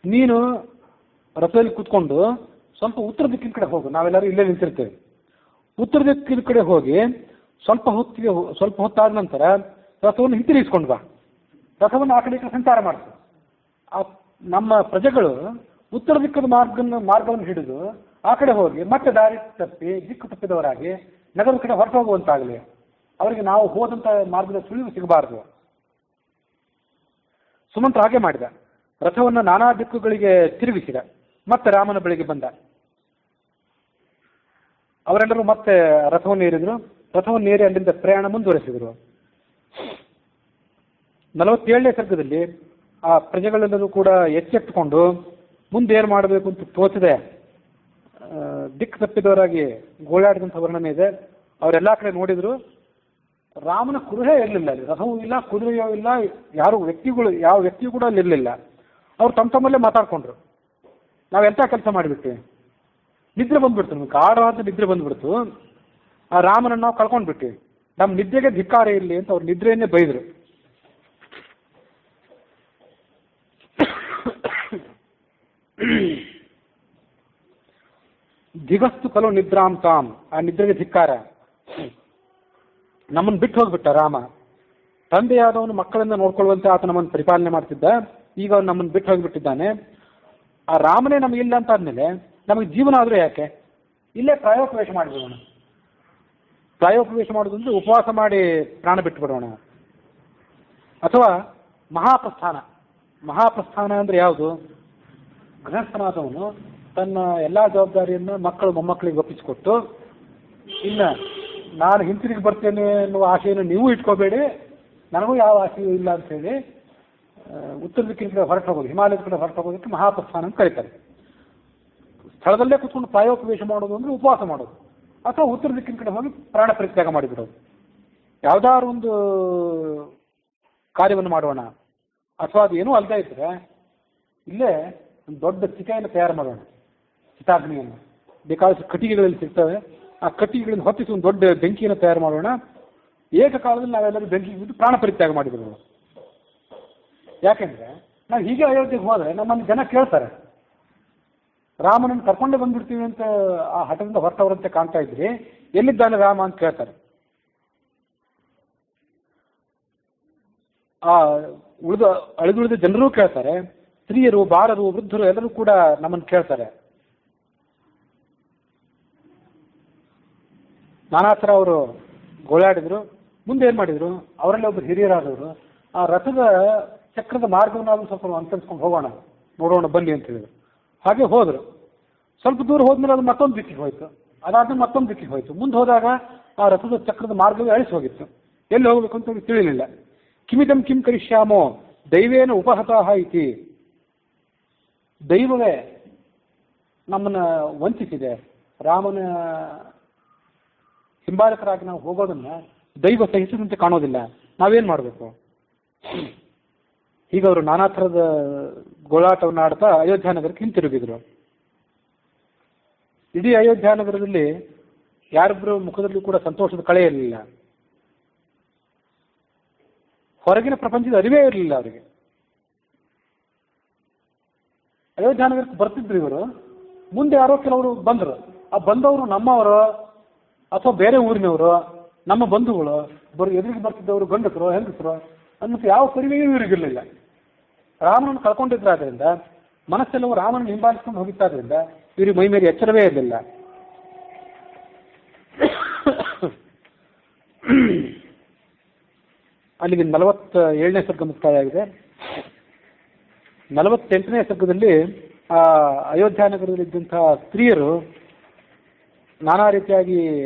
ನೀನು ರಥದಲ್ಲಿ ಕೂತ್ಕೊಂಡು ಸ್ವಲ್ಪ ಉತ್ತರ ದಿಕ್ಕಿನ ಕಡೆ ಹೋಗು, ನಾವೆಲ್ಲರೂ ಇಲ್ಲೇ ನಿಂತಿರ್ತೇವೆ. ಉತ್ತರ ದಿಕ್ಕಿನ ಕಡೆ ಹೋಗಿ ಸ್ವಲ್ಪ ಹೊತ್ತಾದ ನಂತರ ರಥವನ್ನು ಹಿಂತಿರುಗಿಸ್ಕೊಂಡು ಬಾ, ರಥವನ್ನು ಆ ಕಡೆ ಸಂಚಾರ ಮಾಡ್ತು. ಆ ನಮ್ಮ ಪ್ರಜೆಗಳು ಉತ್ತರ ದಿಕ್ಕದ ಮಾರ್ಗವನ್ನು ಹಿಡಿದು ಆ ಕಡೆ ಹೋಗಿ ಮತ್ತೆ ದಾರಿ ತಪ್ಪಿ ದಿಕ್ಕು ತಪ್ಪಿದವರಾಗಿ ನಗರದ ಕಡೆ ಹೊರಟು ಹೋಗುವಂತಾಗಲಿ, ಅವರಿಗೆ ನಾವು ಹೋದಂಥ ಮಾರ್ಗದ ಸುಳಿವು ಸಿಗಬಾರದು. ಸುಮಂತ್ರ ಹಾಗೆ ಮಾಡಿದ. ರಥವನ್ನು ನಾನಾ ದಿಕ್ಕುಗಳಿಗೆ ತಿರುಗಿಸಿದ. ಮತ್ತೆ ರಾಮನ ಬಳಿಗೆ ಬಂದ. ಅವರೆಲ್ಲರೂ ಮತ್ತೆ ರಥವನ್ನು ಏರಿದ್ರು. ರಥವನ್ನು ಏರಿ ಅಲ್ಲಿಂದ ಪ್ರಯಾಣ ಮುಂದುವರೆಸಿದರು. 47ನೇ ಸರ್ಗದಲ್ಲಿ ಆ ಪ್ರಜೆಗಳೆಲ್ಲರೂ ಕೂಡ ಎಚ್ಚೆತ್ತುಕೊಂಡು ಮುಂದೆ ಏನು ಮಾಡಬೇಕು ಅಂತ ತೋಚದೆ ದಿಕ್ಕು ತಪ್ಪಿದವರಾಗಿ ಗೋಳಾಡಿದಂಥ ವರ್ಣನೆ ಇದೆ. ಅವರೆಲ್ಲ ಕಡೆ ನೋಡಿದ್ರು, ರಾಮನ ಕುದುರೆ ಇರಲಿಲ್ಲ ಅಲ್ಲಿ. ರಥವೂ ಇಲ್ಲ, ಕುದುರೆಯೂ ಇಲ್ಲ, ಯಾವ ವ್ಯಕ್ತಿಯೂ ಕೂಡ ಅಲ್ಲಿ ಇರಲಿಲ್ಲ. ಅವ್ರು ತಮ್ಮಲ್ಲೇ ಮಾತಾಡ್ಕೊಂಡ್ರು, ನಾವೆಂಥ ಕೆಲಸ ಮಾಡಿಬಿಟ್ಟು ನಿದ್ರೆ ಬಂದ್ಬಿಡ್ತು, ನಮ್ಗೆ ಗಾಢವಾದ ನಿದ್ರೆ ಬಂದ್ಬಿಡ್ತು, ಆ ರಾಮನನ್ನು ನಾವು ಕಳ್ಕೊಂಡ್ಬಿಟ್ಟು ನಮ್ಮ ನಿದ್ದೆಗೆ ಧಿಕ್ಕಾರ ಇರಲಿ ಅಂತ ಅವ್ರ ನಿದ್ರೆಯನ್ನೇ ಬೈದರು. ದಿಗಸ್ತು ಕಲೋ ನಿದ್ರಾಂ ತಾಮ್, ಆ ನಿದ್ರೆಗೆ ಧಿಕ್ಕಾರ. ನಮ್ಮನ್ನು ಬಿಟ್ಟು ಹೋಗ್ಬಿಟ್ಟ ರಾಮ. ತಂದೆಯಾದವನು ಮಕ್ಕಳನ್ನ ನೋಡ್ಕೊಳ್ಳುವಂತೆ ಆತ ನಮ್ಮನ್ನು ಪರಿಪಾಲನೆ ಮಾಡ್ತಿದ್ದ, ಈಗ ಅವನು ನಮ್ಮನ್ನು ಬಿಟ್ಟು ಹೋಗಿಬಿಟ್ಟಿದ್ದಾನೆ. ಆ ರಾಮನೇ ನಮಗಿಲ್ಲ ಅಂತ ಆದ್ಮೇಲೆ ನಮಗೆ ಜೀವನ ಆದರೂ ಯಾಕೆ? ಇಲ್ಲೇ ಪ್ರಾಯೋಪವೇಶ ಮಾಡಿಬಿಡೋಣ. ಪ್ರಾಯೋಪವೇಶ ಮಾಡೋದು ಅಂದರೆ ಉಪವಾಸ ಮಾಡಿ ಪ್ರಾಣ ಬಿಟ್ಟುಬಿಡೋಣ. ಅಥವಾ ಮಹಾಪ್ರಸ್ಥಾನ ಅಂದರೆ ಯಾವುದು? ಗೃಹಸ್ಥನಾದವನು ತನ್ನ ಎಲ್ಲ ಜವಾಬ್ದಾರಿಯನ್ನು ಮಕ್ಕಳು ಮೊಮ್ಮಕ್ಕಳಿಗೆ ಒಪ್ಪಿಸಿಕೊಟ್ಟು, ಇನ್ನು ನಾನು ಹಿಂತಿರುಗಿ ಬರ್ತೇನೆ ಅನ್ನುವ ಆಶೆಯನ್ನು ನೀವು ಇಟ್ಕೋಬೇಡಿ, ನನಗೂ ಯಾವ ಆಶೆಯೂ ಇಲ್ಲ ಅಂಥೇಳಿ ಉತ್ತರ ದಿಕ್ಕಿನ ಕಡೆ ಹೊರಟು ಹೋಗೋದು, ಹಿಮಾಲಯದ ಕಡೆ ಹೊರಟು ಹೋಗೋದಕ್ಕೆ ಮಹಾಪ್ರಸ್ಥಾನ ಅಂತ ಕರೀತಾರೆ. ಸ್ಥಳದಲ್ಲೇ ಕೂತ್ಕೊಂಡು ಪ್ರಾಯೋಪವೇಶ ಮಾಡೋದು ಅಂದರೆ ಉಪವಾಸ ಮಾಡೋದು, ಅಥವಾ ಉತ್ತರ ದಿಕ್ಕಿನ ಕಡೆ ಹೋಗಿ ಪ್ರಾಣ ಪರಿತ್ಯಾಗ ಮಾಡಿಬಿಡೋದು. ಯಾವುದಾದ್ರು ಒಂದು ಕಾರ್ಯವನ್ನು ಮಾಡೋಣ, ಅಥವಾ ಅದು ಏನೂ ಅಲ್ಲದೆ ಇದ್ದರೆ ಇಲ್ಲೇ ಒಂದು ದೊಡ್ಡ ಚಿತೆಯನ್ನು ತಯಾರು ಮಾಡೋಣ. ಚಿತಾಗ್ನಿಯನ್ನು ಬೇಕಾದಷ್ಟು ಕಟ್ಟಿಗೆಗಳಲ್ಲಿ ಸಿಗ್ತವೆ, ಆ ಕಟ್ಟಿಗೆಗಳನ್ನು ಹೊತ್ತಿಸಿ ಒಂದು ದೊಡ್ಡ ಬೆಂಕಿಯನ್ನು ತಯಾರು ಮಾಡೋಣ. ಏಕಕಾಲದಲ್ಲಿ ನಾವೆಲ್ಲರೂ ಬೆಂಕಿ ಬಿದ್ದು ಪ್ರಾಣ ಪರಿತ್ಯಾಗ ಮಾಡಿಬಿಡೋಣ. ಯಾಕೆಂದರೆ ನಾವು ಹೀಗೆ ಅಯೋಧ್ಯೆಗೆ ಹೋದರೆ ನಮ್ಮನ್ನು ಜನ ಕೇಳ್ತಾರೆ, ರಾಮನನ್ನು ಕರ್ಕೊಂಡೇ ಬಂದ್ಬಿಡ್ತೀವಿ ಅಂತ ಆ ಹಠದಿಂದ ಹೊರಟವರಂತೆ ಕಾಣ್ತಾ ಇದ್ರಿ, ಎಲ್ಲಿದ್ದಾನೆ ರಾಮ ಅಂತ ಕೇಳ್ತಾರೆ. ಆ ಅಳಿದುಳಿದ ಜನರೂ ಕೇಳ್ತಾರೆ, ಸ್ತ್ರೀಯರು, ಬಾಲರು, ವೃದ್ಧರು ಎಲ್ಲರೂ ಕೂಡ ನಮ್ಮನ್ನು ಕೇಳ್ತಾರೆ. ನಾನಾ ಥರ ಅವರು ಗೋಳಾಡಿದ್ರು. ಮುಂದೆ ಏನು ಮಾಡಿದರು, ಅವರಲ್ಲಿ ಒಬ್ಬರು ಹಿರಿಯರಾದವರು ಆ ರಥದ ಚಕ್ರದ ಮಾರ್ಗವನ್ನಾದರೂ ಸ್ವಲ್ಪ ಅನುಸರಿಸ್ಕೊಂಡು ಹೋಗೋಣ, ನೋಡೋಣ ಬನ್ನಿ ಅಂತ ಹೇಳಿದ್ರು. ಹಾಗೆ ಹೋದರು. ಸ್ವಲ್ಪ ದೂರ ಹೋದ್ಮೇಲೆ ಅದು ಮತ್ತೊಂದು ದಿಕ್ಕಿಗೆ ಹೋಯಿತು, ಅದಾದ್ಮೇಲೆ ಮತ್ತೊಂದು ದಿಕ್ಕಿಗೆ ಹೋಯಿತು. ಮುಂದೆ ಹೋದಾಗ ಆ ರಥದ ಚಕ್ರದ ಮಾರ್ಗವೇ ಅಳಿಸಿ ಹೋಗಿತ್ತು, ಎಲ್ಲಿ ಹೋಗಬೇಕು ಅಂತ ಅವ್ರಿಗೆ ತಿಳಿಲಿಲ್ಲ. ಕಿಮಿದಂ ಕಿಂ ಕರಿಷ್ಯಾಮೋ ದೈವೇನ ಉಪಹತಃ ಇತಿ, ದೈವವೇ ನಮ್ಮನ್ನು ವಂಚಿಸಿದೆ, ರಾಮನ ಹಿಂಬಾಲಕರಾಗಿ ನಾವು ಹೋಗೋದನ್ನ ದೈವ ಸಹಿಸಿದಂತೆ ಕಾಣೋದಿಲ್ಲ, ನಾವೇನು ಮಾಡಬೇಕು? ಈಗ ಅವರು ನಾನಾ ಥರದ ಗೋಳಾಟವನ್ನು ಆಡ್ತಾ ಅಯೋಧ್ಯ ನಗರಕ್ಕೆ ಹಿಂತಿರುಗಿದ್ರು. ಇಡೀ ಅಯೋಧ್ಯ ನಗರದಲ್ಲಿ ಯಾರೊಬ್ಬರು ಮುಖದಲ್ಲೂ ಕೂಡ ಸಂತೋಷದ ಕಳೆ ಇರಲಿಲ್ಲ. ಹೊರಗಿನ ಪ್ರಪಂಚದ ಅರಿವೇ ಇರಲಿಲ್ಲ ಅವರಿಗೆ. ಅಯೋಧ್ಯ ನಗರಕ್ಕೆ ಬರ್ತಿದ್ರು ಇವರು. ಮುಂದೆ ಯಾರೋ ಕೆಲವರು ಬಂದರು. ಆ ಬಂದವರು ನಮ್ಮವರು ಅಥವಾ ಬೇರೆ ಊರಿನವರು, ನಮ್ಮ ಬಂಧುಗಳು, ಎದುರಿಗೆ ಬರ್ತಿದ್ದವರು ಗಂಡಸರು ಹೆಂಗಸರು ಅನ್ನೋದು ಯಾವ ಪರಿವೆಯೂ ಇವರಿಗಿರಲಿಲ್ಲ. ರಾಮನನ್ನು ಕಳ್ಕೊಂಡಿದ್ರಾದ್ರಿಂದ, ಮನಸ್ಸೆಲ್ಲವೂ ರಾಮನನ್ನು ಹಿಂಬಾಲಿಸ್ಕೊಂಡು ಹೋಗಿತ್ತಾದ್ರಿಂದ ಇವರಿಗೆ ಮೈ ಮೇಲೆ ಎಚ್ಚರವೇ ಇರಲಿಲ್ಲ. ಅಲ್ಲಿಗೆ 47ನೇ ಸರ್ಗ ಮುಕ್ತಾಯ ಆಗಿದೆ. 48ನೇ ಸರ್ಗದಲ್ಲಿ ಆ ಅಯೋಧ್ಯ ನಗರದಲ್ಲಿದ್ದಂತಹ ಸ್ತ್ರೀಯರು ನಾನಾ ರೀತಿಯಾಗಿ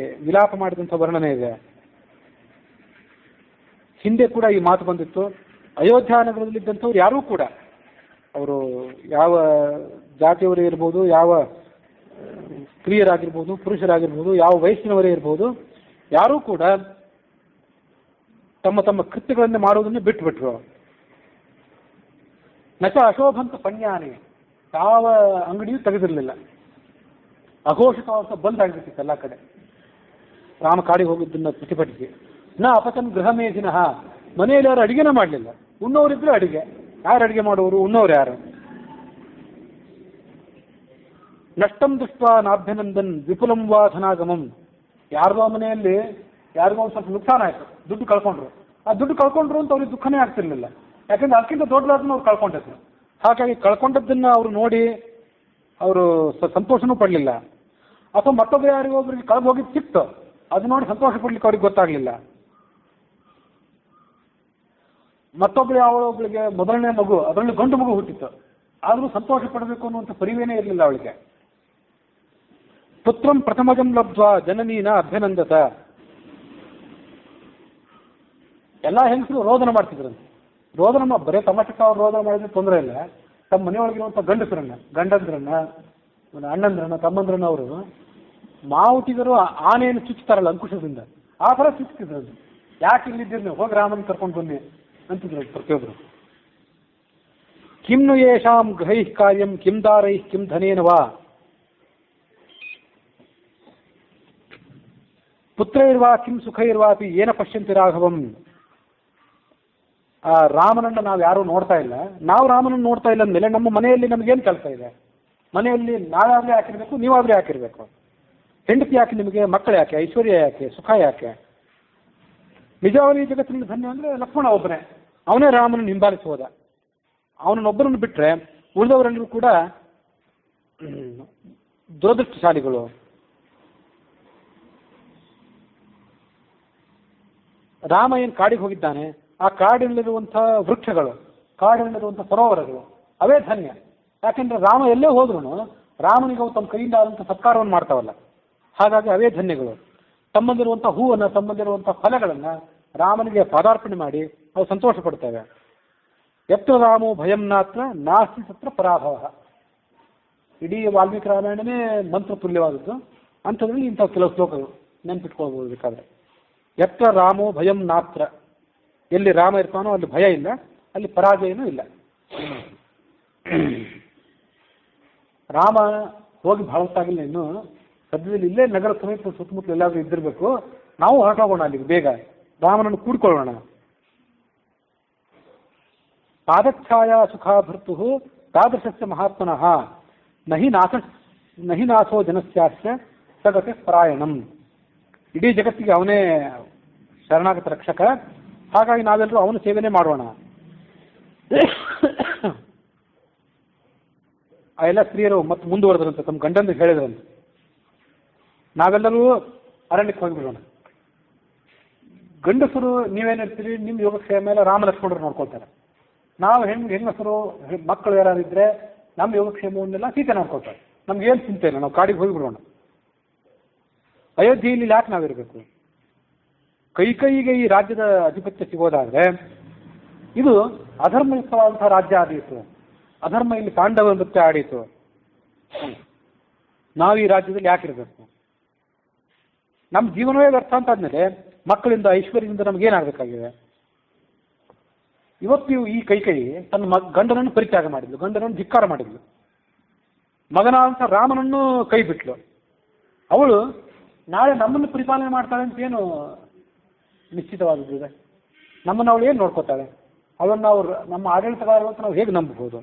ವಿಲಾಪ ಮಾಡಿದಂಥ ವರ್ಣನೆ ಇದೆ. ಹಿಂದೆ ಕೂಡ ಈ ಮಾತು ಬಂದಿತ್ತು. ಅಯೋಧ್ಯ ನಗರದಲ್ಲಿದ್ದಂಥವ್ರು ಯಾರೂ ಕೂಡ, ಅವರು ಯಾವ ಜಾತಿಯವರೇ ಇರ್ಬೋದು, ಯಾವ ಸ್ತ್ರೀಯರಾಗಿರ್ಬೋದು, ಪುರುಷರಾಗಿರ್ಬೋದು, ಯಾವ ವಯಸ್ಸಿನವರೇ ಇರ್ಬೋದು, ಯಾರೂ ಕೂಡ ತಮ್ಮ ತಮ್ಮ ಕೃತ್ಯಗಳನ್ನು ಮಾಡುವುದನ್ನು ಬಿಟ್ಟುಬಿಟ್ರು. ನಚ ಅಶೋಭಂತ ಪಣ್ಯಾನೆ, ಯಾವ ಅಂಗಡಿಯೂ ತೆಗೆದಿರಲಿಲ್ಲ. ಅಘೋಷಿತವಾದ ಬಂದ್ ಆಗಿಬಿಟ್ಟಿತ್ತು ಎಲ್ಲ ಕಡೆ ರಾಮ ಕಾಡಿಗೆ ಹೋಗಿದ್ದನ್ನು ಪ್ರತಿಭಟಿಸಿ. ನ ಅಪತನ್ ಗೃಹ ಮೇಧಿನಃ, ಮನೆಯಲ್ಲಿ ಯಾರು ಅಡಿಗೆನೇ ಮಾಡಲಿಲ್ಲ. ಉಣ್ಣೋರಿದ್ರೆ ಅಡಿಗೆ, ಯಾರು ಅಡಿಗೆ ಮಾಡುವವರು, ಉಣ್ಣೋರು ಯಾರು? ನಷ್ಟಂ ದೃಷ್ಟ ನಾಭ್ಯನಂದನ್ ವಿಪುಲಂ ವಾ ಧನಾಗಮಂ, ಯಾರಿಗೋ ಮನೆಯಲ್ಲಿ ಯಾರಿಗೋ ಒಂದು ಸ್ವಲ್ಪ ನುಕ್ಸಾನ ಆಯಿತು, ದುಡ್ಡು ಕಳ್ಕೊಂಡ್ರು. ಆ ದುಡ್ಡು ಕಳ್ಕೊಂಡ್ರು ಅಂತ ಅವ್ರಿಗೆ ದುಃಖನೇ ಆಗ್ತಿರ್ಲಿಲ್ಲ, ಯಾಕಂದ್ರೆ ಅದಕ್ಕಿಂತ ದೊಡ್ಡದಾದನ್ನು ಅವ್ರು ಕಳ್ಕೊಂಡಿದ್ರು. ಹಾಗಾಗಿ ಕಳ್ಕೊಂಡದ್ದನ್ನು ಅವರು ನೋಡಿ ಅವರು ಸಂತೋಷನೂ ಪಡಲಿಲ್ಲ. ಅಥವಾ ಮತ್ತೊಬ್ಬ ಯಾರಿಗೊಬ್ಬರಿಗೆ ಕಳೆದು ಹೋಗಿದ್ದು ಸಿಕ್ತು, ಅದು ನೋಡಿ ಸಂತೋಷ ಪಡ್ಲಿಕ್ಕೆ ಅವ್ರಿಗೆ ಗೊತ್ತಾಗಲಿಲ್ಲ. ಮತ್ತೊಬ್ಬಳು ಯಾವಳೊಬ್ಬಳಿಗೆ ಮೊದಲನೇ ಮಗು, ಅದರಲ್ಲಿ ಗಂಡು ಮಗು ಹುಟ್ಟಿತ್ತು, ಆದರೂ ಸಂತೋಷ ಪಡಬೇಕು ಅನ್ನುವಂಥ ಪರಿವೇನೇ ಇರಲಿಲ್ಲ ಅವಳಿಗೆ. ಪುತ್ರಂ ಪ್ರಥಮಜಂ ಲಬ್ಧ್ವಾ ಜನನೀನ ಅಭ್ಯನಂದತ, ಎಲ್ಲ ಹೆಂಗಸರು ರೋದನ ಮಾಡ್ತಿದ್ರಂತೆ. ರೋದನ ಬರೀ ತಮಾಷೆಗೆ ಅವ್ರು ರೋದನ ಮಾಡಿದ್ರೆ ತೊಂದರೆ ಇಲ್ಲ, ತಮ್ಮ ಮನೆಯೊಳಗಿರುವಂಥ ಗಂಡಂದ್ರನ್ನ ಅಣ್ಣಂದ್ರನ್ನ ತಮ್ಮಂದ್ರನ್ನ ಅವರು ಮಾವುಟಿಗರು ಆನೆಯನ್ನು ಚುಚ್ಚುತ್ತಾರಲ್ಲ ಅಂಕುಶದಿಂದ, ಆ ಥರ ಚುಚ್ಚುತ್ತಿದ್ರು. ಯಾಕೆ ಇಲ್ಲಿದ್ದೀರಿ ನೀವು, ಹೋಗಿ ರಾಮನ್ ಕರ್ಕೊಂಡು ಬನ್ನಿ ಅಂತಿದ್ರು ಪ್ರತಿಯೊಬ್ಬರು. ಕಿಂ ನು ಯೇಷಾಂ ಗೃಹೈ ಕಾರ್ಯಂ ಕಿಂ ದಾರೈ ಕಿಂ ಧನೇನ ವಾ ಪುತ್ರೈರ್ವಾ ಕಿಂ ಸುಖೈರ್ವಾಪಿ ಏನ ಪಶ್ಯಂತಿ ರಾಘವಂ. ಆ ರಾಮನನ್ನು ನಾವು ಯಾರೂ ನೋಡ್ತಾ ಇಲ್ಲ, ನಾವು ರಾಮನನ್ನು ನೋಡ್ತಾ ಇಲ್ಲ ಅಂದಮೇಲೆ ನಮ್ಮ ಮನೆಯಲ್ಲಿ ನಮಗೇನು ಕೆಲಸ ಇದೆ? ಮನೆಯಲ್ಲಿ ನಾವಾಗಲೇ ಯಾಕಿರಬೇಕು, ನೀವಾಗಲೇ ಯಾಕಿರಬೇಕು? ಹೆಂಡತಿ ಯಾಕೆ ನಿಮಗೆ, ಮಕ್ಕಳು ಯಾಕೆ, ಐಶ್ವರ್ಯ ಯಾಕೆ, ಸುಖ ಯಾಕೆ? ನಿಜವಾಗಲೂ ಈ ಜಗತ್ತಿನಲ್ಲಿ ಧನ್ಯ ಅಂದರೆ ಲಕ್ಷ್ಮಣ ಒಬ್ಬನೇ, ಅವನೇ ರಾಮನನ್ನು ಹಿಂಬಾಲಿಸಿ ಹೋದ. ಅವನನ್ನೊಬ್ಬರನ್ನು ಬಿಟ್ಟರೆ ಉಳಿದವರೆಲ್ಲರೂ ಕೂಡ ದುರದೃಷ್ಟಶಾಲಿಗಳು. ರಾಮ ಏನು ಕಾಡಿಗೆ ಹೋಗಿದ್ದಾನೆ, ಆ ಕಾಡಿನಲ್ಲಿರುವಂಥ ವೃಕ್ಷಗಳು, ಕಾಡಿನಲ್ಲಿರುವಂಥ ಸರೋವರಗಳು ಅವೇ ಧನ್ಯ. ಯಾಕೆಂದ್ರೆ ರಾಮ ಎಲ್ಲೇ ಹೋದ್ರೂ ರಾಮನಿಗೆ ಅವು ತಮ್ಮ ಕೈಯಿಂದ ಆದಂಥ ಸತ್ಕಾರವನ್ನು ಮಾಡ್ತಾವಲ್ಲ, ಹಾಗಾಗಿ ಅವೇ ಧನ್ಯಗಳು. ತಮ್ಮಲ್ಲಿರುವಂಥ ಹೂವನ್ನು, ತಮ್ಮಲ್ಲಿರುವಂಥ ಫಲಗಳನ್ನು ರಾಮನಿಗೆ ಪಾದಾರ್ಪಣೆ ಮಾಡಿ ಅವು ಸಂತೋಷ ಪಡ್ತೇವೆ. ಯತ್ರ ರಾಮೋ ಭಯಂ ನಾತ್ರ ನಾಸ್ತಿ ತತ್ರ ಪರಾಭವ. ಇಡೀ ವಾಲ್ಮೀಕಿ ರಾಮಾಯಣನೇ ಮಂತ್ರ ತುಲ್ಯವಾದದ್ದು. ಅಂಥದ್ರಲ್ಲಿ ಇಂಥ ಕೆಲವು ಶ್ಲೋಕಗಳು ನೆನ್ಪಿಟ್ಕೊಳ್ಬೋದು ಬೇಕಾದ್ರೆ. ಯತ್ರ ರಾಮೋ ಭಯಂ ನಾತ್ರ, ಎಲ್ಲಿ ರಾಮ ಇರ್ತಾನೋ ಅಲ್ಲಿ ಭಯ ಇಲ್ಲ, ಅಲ್ಲಿ ಪರಾಜಯನೂ ಇಲ್ಲ. ರಾಮ ಹೋಗಿ ಬಹಳ ಹೊತ್ತಾಗಿಲ್ಲ, ಇನ್ನು ಸದ್ಯದಲ್ಲಿ ಇಲ್ಲೇ ನಗರ ಸಮೀಪ ಸುತ್ತಮುತ್ತಲು ಎಲ್ಲಾದರೂ ಇದ್ದಿರಬೇಕು. ನಾವು ಹೊರಟೋಗೋಣ ಅಲ್ಲಿಗೆ ಬೇಗ, ರಾಮನನ್ನು ಕೂಡ್ಕೊಳ್ಳೋಣ. ಪಾದಛಾಯಾ ಸುಖಾಭರ್ತು ತಾದೃಶಸ್ಯ ಮಹಾತ್ಮನಃ ನಹಿ ನಾಥೋ ಜನಸ್ಯಾಸ್ಯ ಸಗತೆ ಪರಾಯಣಂ. ಇಡೀ ಜಗತ್ತಿಗೆ ಅವನೇ ಶರಣಾಗತ ರಕ್ಷಕ, ಹಾಗಾಗಿ ನಾವೆಲ್ಲರೂ ಅವನ ಸೇವೆನೇ ಮಾಡೋಣ. ಆ ಎಲ್ಲ ಸ್ತ್ರೀಯರು ಮತ್ತೆ ಮುಂದುವರೆದ್ರಂತೆ, ತಮ್ಮ ಗಂಡಂದು ಹೇಳಿದ್ರಂತೆ, ನಾವೆಲ್ಲರೂ ಅರಣ್ಯಕ್ಕೆ ಹೋಗಿಬಿಡೋಣ. ಗಂಡಸರು ನೀವೇನಿರ್ತೀರಿ, ನಿಮ್ಮ ಯೋಗಕ್ಷೇಮ ಮೇಲೆ ರಾಮ ಲಕ್ಷ್ಮಣರು ನೋಡ್ಕೊಳ್ತಾರೆ. ನಾವು ಹೆಂಗಸರು ಮಕ್ಕಳು ಯಾರಿದ್ರೆ ನಮ್ಮ ಯೋಗಕ್ಷೇಮವನ್ನೆಲ್ಲ ಸೀತೆ ನೋಡ್ಕೊಳ್ತಾರೆ. ನಮ್ಗೇನು ಚಿಂತೆ ಇಲ್ಲ, ನಾವು ಕಾಡಿಗೆ ಹೋಗಿಬಿಡೋಣ. ಅಯೋಧ್ಯೆಯಲ್ಲಿ ಯಾಕೆ ನಾವಿರಬೇಕು? ಕೈಗೆ ಈ ರಾಜ್ಯದ ಅಧಿಪತ್ಯ ಸಿಗೋದಾದ್ರೆ ಇದು ಅಧರ್ಮಯುಕ್ತವಾದಂತಹ ರಾಜ್ಯ ಆದೀತು, ಅಧರ್ಮ ಇಲ್ಲಿ ಪಾಂಡವ ನೃತ್ಯ ಆಡೀತು. ನಾವು ಈ ರಾಜ್ಯದಲ್ಲಿ ಯಾಕಿರಬೇಕು? ನಮ್ಮ ಜೀವನವೇ ವ್ಯರ್ಥ ಅಂತ ಆದ್ಮೇಲೆ ಮಕ್ಕಳಿಂದ ಐಶ್ವರ್ಯದಿಂದ ನಮಗೇನಾಗಬೇಕಾಗಿದೆ? ಇವತ್ತು ಈ ಕೈ ತನ್ನ ಗಂಡನನ್ನು ಪರಿತ್ಯಾಗ ಮಾಡಿದ್ಲು, ಗಂಡನನ್ನು ಧಿಕ್ಕಾರ ಮಾಡಿದ್ಲು, ಮಗನಾದಂಥ ರಾಮನನ್ನು ಕೈ ಬಿಟ್ಲು. ಅವಳು ನಾಳೆ ನಮ್ಮನ್ನು ಪರಿಪಾಲನೆ ಮಾಡ್ತಾಳೆ ಅಂತ ಏನು ನಿಶ್ಚಿತವಾದದ್ದಿದೆ? ನಮ್ಮನ್ನು ಅವಳು ಏನು ನೋಡ್ಕೋತಾಳೆ? ಅವನ್ನ ಅವ್ರು ನಮ್ಮ ಆಡಳಿತಗಾರರು ಅಂತ ನಾವು ಹೇಗೆ ನಂಬಬಹುದು?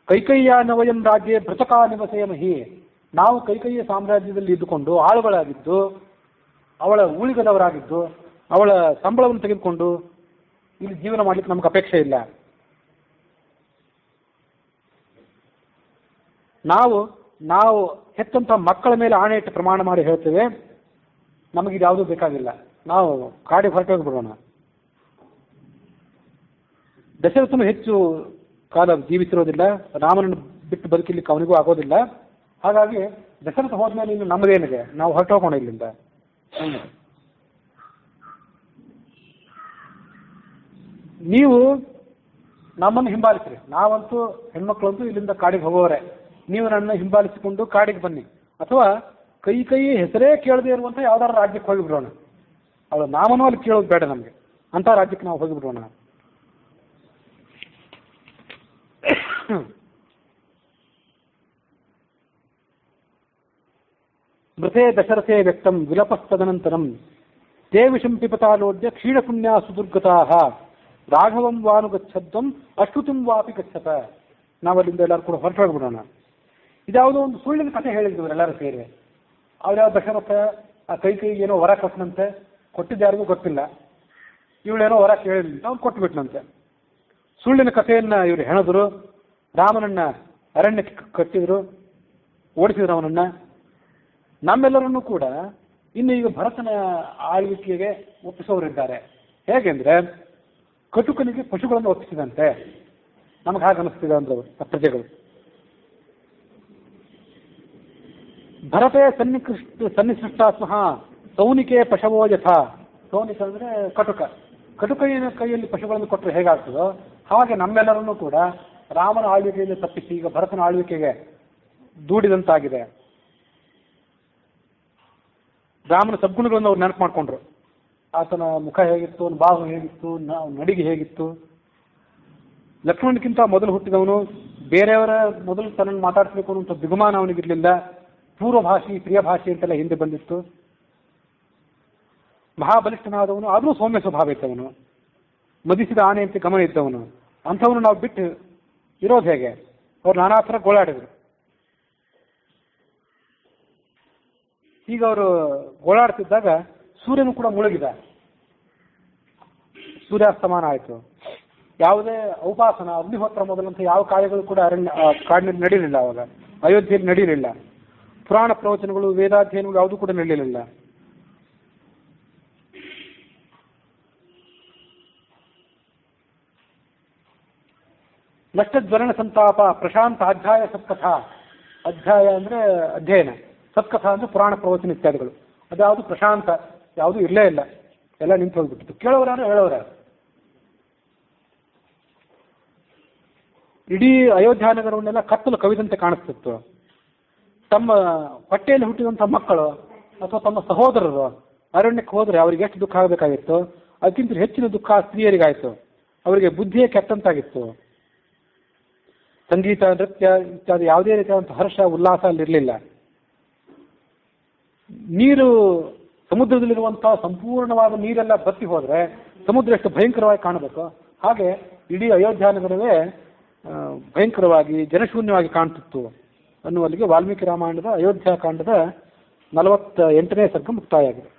ಕೈಕಯ್ಯನ ವಯಂ ರಾಜ್ಯ ಭೃತಕಾ ನಿವಸೇಮಹಿ, ನಾವು ಕೈಕಯ್ಯ ಸಾಮ್ರಾಜ್ಯದಲ್ಲಿ ಇದ್ದುಕೊಂಡು ಆಳುಗಳಾಗಿದ್ದು, ಅವಳ ಊಳಿಗದವರಾಗಿದ್ದು, ಅವಳ ಸಂಬಳವನ್ನು ತೆಗೆದುಕೊಂಡು ಇಲ್ಲಿ ಜೀವನ ಮಾಡಲಿಕ್ಕೆ ನಮ್ಗೆ ಅಪೇಕ್ಷೆ ಇಲ್ಲ. ನಾವು ಹೆತ್ತಂತ ಮಕ್ಕಳ ಮೇಲೆ ಆಣೆ ಇಟ್ಟು ಪ್ರಮಾಣ ಮಾಡಿ ಹೇಳ್ತೇವೆ, ನಮಗಿದು ಯಾವುದೂ ಬೇಕಾಗಿಲ್ಲ, ನಾವು ಕಾಡಿಗೆ ಹೊರಟೋಗ್ಬಿಡೋಣ. ದಶರಥನು ಹೆಚ್ಚು ಕಾಲ ಜೀವಿಸಿರೋದಿಲ್ಲ, ರಾಮನನ್ನು ಬಿಟ್ಟು ಬದುಕಲಿಕ್ಕೆ ಅವನಿಗೂ ಆಗೋದಿಲ್ಲ. ಹಾಗಾಗಿ ದಶರಥ ಹೋದ್ಮೇಲೆ ಇನ್ನು ನಮ್ಮದೇನಿದೆ, ನಾವು ಹೊರಟೋಗೋಣ ಇಲ್ಲಿಂದ. ನೀವು ನಮ್ಮನ್ನು ಹಿಂಬಾಲಿಸ್ರಿ, ನಾವಂತೂ ಹೆಣ್ಮಕ್ಳಂತೂ ಇಲ್ಲಿಂದ ಕಾಡಿಗೆ ಹೋಗೋರೆ, ನೀವು ನನ್ನ ಹಿಂಬಾಲಿಸಿಕೊಂಡು ಕಾಡಿಗೆ ಬನ್ನಿ. ಅಥವಾ ಕೈ ಹೆಸರೇ ಕೇಳದೇ ಇರುವಂಥ ಯಾವ್ದಾರು ರಾಜ್ಯಕ್ಕೆ ಹೋಗಿಬಿಡೋಣ. ಅವಳ ನಾಮನೂ ಅಲ್ಲಿ ಕೇಳೋದು ಬೇಡ ನಮಗೆ, ಅಂಥ ರಾಜ್ಯಕ್ಕೆ ನಾವು ಹೋಗಿಬಿಡೋಣ. ಮೃತೆ ದಶರಥೇ ವ್ಯಕ್ತಂ ವಿಲಪಸ್ತದನಂತರಂ ತೇ ವಿಷಂ ಪಿಪತಾಲೋಡ್ಯ ಕ್ಷೀಣಪುಣ್ಯ ಸುದುರ್ಗತಾ ರಾಘವಂ ವಾನುಗಚ್ಛದ್ವಂ ಅಶ್ರುತಿಂ ವಾಪಿ ಗಚ್ಚತ. ನಾವಲ್ಲಿಂದ ಎಲ್ಲರೂ ಕೂಡ ಹೊರಟೋಗ್ಬಿಡೋಣ. ಇದ್ಯಾವುದೋ ಒಂದು ಸುಳ್ಳಿನ ಕಥೆ ಹೇಳಿದ್ರು ಎಲ್ಲರೂ ಸೇರಿ. ಅವ್ರ್ಯಾವ ದಶರಥ ಆ ಕೈ ಏನೋ ವರ ಕೊಟ್ಟನಂತೆ, ಕೊಟ್ಟಿದ್ದು ಯಾರಿಗೂ ಗೊತ್ತಿಲ್ಲ. ಇವಳೇನೋ ವರ ಕೇಳಿಲ್ಲ, ಅವ್ನು ಕೊಟ್ಟು ಬಿಟ್ನಂತೆ. ಸುಳ್ಳಿನ ಕಥೆಯನ್ನ ಇವರು ಹೆಣದ್ರು, ರಾಮನನ್ನ ಅರಣ್ಯಕ್ಕೆ ಕಟ್ಟಿದ್ರು, ಓಡಿಸಿದ್ರು ಅವನನ್ನ. ನಮ್ಮೆಲ್ಲರನ್ನೂ ಕೂಡ ಇನ್ನು ಈಗ ಭರತನ ಆಳ್ವಿಕೆಗೆ ಒಪ್ಪಿಸೋರಿದ್ದಾರೆ. ಹೇಗೆಂದ್ರೆ ಕಟುಕನಿಗೆ ಪಶುಗಳನ್ನು ಒಪ್ಪಿಸಿದಂತೆ ನಮಗೆ ಹಾಗೆ ಅನಿಸ್ತಿದೆ ಅಂದ್ರು ಆ ಪ್ರಜೆಗಳು. ಭರತೆ ಸನ್ನಿಸೃಷ್ಟಾತ್ಮಃ ಸೌನಿಕೆ ಪಶವೋ ಯಥ. ಸೌನಿಕ ಅಂದ್ರೆ ಕಟುಕ. ಕಟುಕನ ಕೈಯಲ್ಲಿ ಪಶುಗಳನ್ನು ಕೊಟ್ಟರೆ ಹೇಗಾಗ್ತದೋ ಹಾಗೆ ನಮ್ಮೆಲ್ಲರನ್ನೂ ಕೂಡ ರಾಮನ ಆಳ್ವಿಕೆಯಲ್ಲಿ ತಪ್ಪಿಸಿ ಈಗ ಭರತನ ಆಳ್ವಿಕೆಗೆ ದೂಡಿದಂತಾಗಿದೆ. ರಾಮನ ಸದ್ಗುಣಗಳನ್ನು ಅವ್ರು ನೆನಪು ಮಾಡ್ಕೊಂಡ್ರು. ಆತನ ಮುಖ ಹೇಗಿತ್ತು, ಅವನ ಬಾಹು ಹೇಗಿತ್ತು, ನಡಿಗೆ ಹೇಗಿತ್ತು. ಲಕ್ಷ್ಮಣಕ್ಕಿಂತ ಮೊದಲು ಹುಟ್ಟಿದವನು, ಬೇರೆಯವರ ಮೊದಲು ತನ್ನನ್ನು ಮಾತಾಡಿಸ್ಬೇಕು ಅನ್ನುವಂಥ ಬಿಗುಮಾನ ಅವನಿಗಿರಲಿಲ್ಲ. ಪೂರ್ವಭಾಷಿ ಪ್ರಿಯಭಾಷಿ ಅಂತೆಲ್ಲ ಹಿಂದೆ ಬಂದಿತ್ತು. ಮಹಾಬಲಿಷ್ಠನಾದವನು, ಆದರೂ ಸೌಮ್ಯ ಸ್ವಭಾವ ಇದ್ದವನು, ಮದಿಸಿದ ಆನೆಯಂತೆ ಗಮನ ಇದ್ದವನು. ಅಂಥವನು ನಾವು ಬಿಟ್ಟು ಇರೋದು ಹೇಗೆ? ಅವ್ರು ನಾನಾ ಥರ ಗೋಳಾಡಿದ್ರು. ಈಗ ಅವರು ಗೋಳಾಡ್ತಿದ್ದಾಗ ಸೂರ್ಯನು ಕೂಡ ಮುಳುಗಿದ. ಸೂರ್ಯಾಸ್ತಮಾನ ಆಯಿತು. ಯಾವುದೇ ಔಪಾಸನ, ಅಗ್ನಿಹೋತ್ರ ಮೊದಲಂತ ಯಾವ ಕಾರ್ಯಗಳು ಕೂಡ ಕಾಡಿನಲ್ಲಿ ನಡೀಲಿಲ್ಲ. ಅವಾಗ ಅಯೋಧ್ಯೆಯಲ್ಲಿ ನಡೀಲಿಲ್ಲ. ಪುರಾಣ ಪ್ರವಚನಗಳು, ವೇದಾಧ್ಯಯನಗಳು ಯಾವುದೂ ಕೂಡ ನಡೀಲಿಲ್ಲ. ನಷ್ಟಜ್ವರಣ ಸಂತಾಪ ಪ್ರಶಾಂತ ಅಧ್ಯಾಯ ಸತ್ಕಥಾ. ಅಧ್ಯಾಯ ಅಂದ್ರೆ ಅಧ್ಯಯನ, ಸತ್ಕಥಾ ಅಂದ್ರೆ ಪುರಾಣ ಪ್ರವಚನ ಇತ್ಯಾದಿಗಳು. ಅದ್ಯಾವುದು ಪ್ರಶಾಂತ ಯಾವುದೂ ಇರಲೇ ಇಲ್ಲ, ಎಲ್ಲ ನಿಂತು ಹೋಗ್ಬಿಟ್ಟಿತ್ತು. ಕೇಳೋರಾರು ಹೇಳೋರಾರು. ಇಡೀ ಅಯೋಧ್ಯ ನಗರವನ್ನೆಲ್ಲ ಕತ್ತಲು ಕವಿದಂತೆ ಕಾಣಿಸ್ತಿತ್ತು. ತಮ್ಮ ಹೊಟ್ಟೆಯಲ್ಲಿ ಹುಟ್ಟಿದಂಥ ಮಕ್ಕಳು ಅಥವಾ ತಮ್ಮ ಸಹೋದರರು ಅರಣ್ಯಕ್ಕೆ ಹೋದರೆ ಅವರಿಗೆ ಎಷ್ಟು ದುಃಖ ಆಗಬೇಕಾಗಿತ್ತು, ಅದಕ್ಕಿಂತ ಹೆಚ್ಚಿನ ದುಃಖ ಸ್ತ್ರೀಯರಿಗಾಯಿತು. ಅವರಿಗೆ ಬುದ್ಧಿಯೇ ಕೆಟ್ಟಂತಾಗಿತ್ತು. ಸಂಗೀತ, ನೃತ್ಯ ಇತ್ಯಾದಿ ಯಾವುದೇ ರೀತಿಯಾದಂಥ ಹರ್ಷ ಉಲ್ಲಾಸ ಅಲ್ಲಿರಲಿಲ್ಲ. ನೀರು, ಸಮುದ್ರದಲ್ಲಿರುವಂತಹ ಸಂಪೂರ್ಣವಾದ ನೀರೆಲ್ಲ ಬತ್ತಿ ಹೋದರೆ ಸಮುದ್ರ ಎಷ್ಟು ಭಯಂಕರವಾಗಿ ಕಾಣಬೇಕು, ಹಾಗೆ ಇಡೀ ಅಯೋಧ್ಯ ನಗರವೇ ಭಯಂಕರವಾಗಿ ಜನಶೂನ್ಯವಾಗಿ ಕಾಣ್ತಿತ್ತು ಅನ್ನುವಲ್ಲಿಗೆ ವಾಲ್ಮೀಕಿ ರಾಮಾಯಣದ ಅಯೋಧ್ಯ ಕಾಂಡದ 48ನೇ ಸರ್ಗ ಮುಕ್ತಾಯ ಆಗಿದೆ.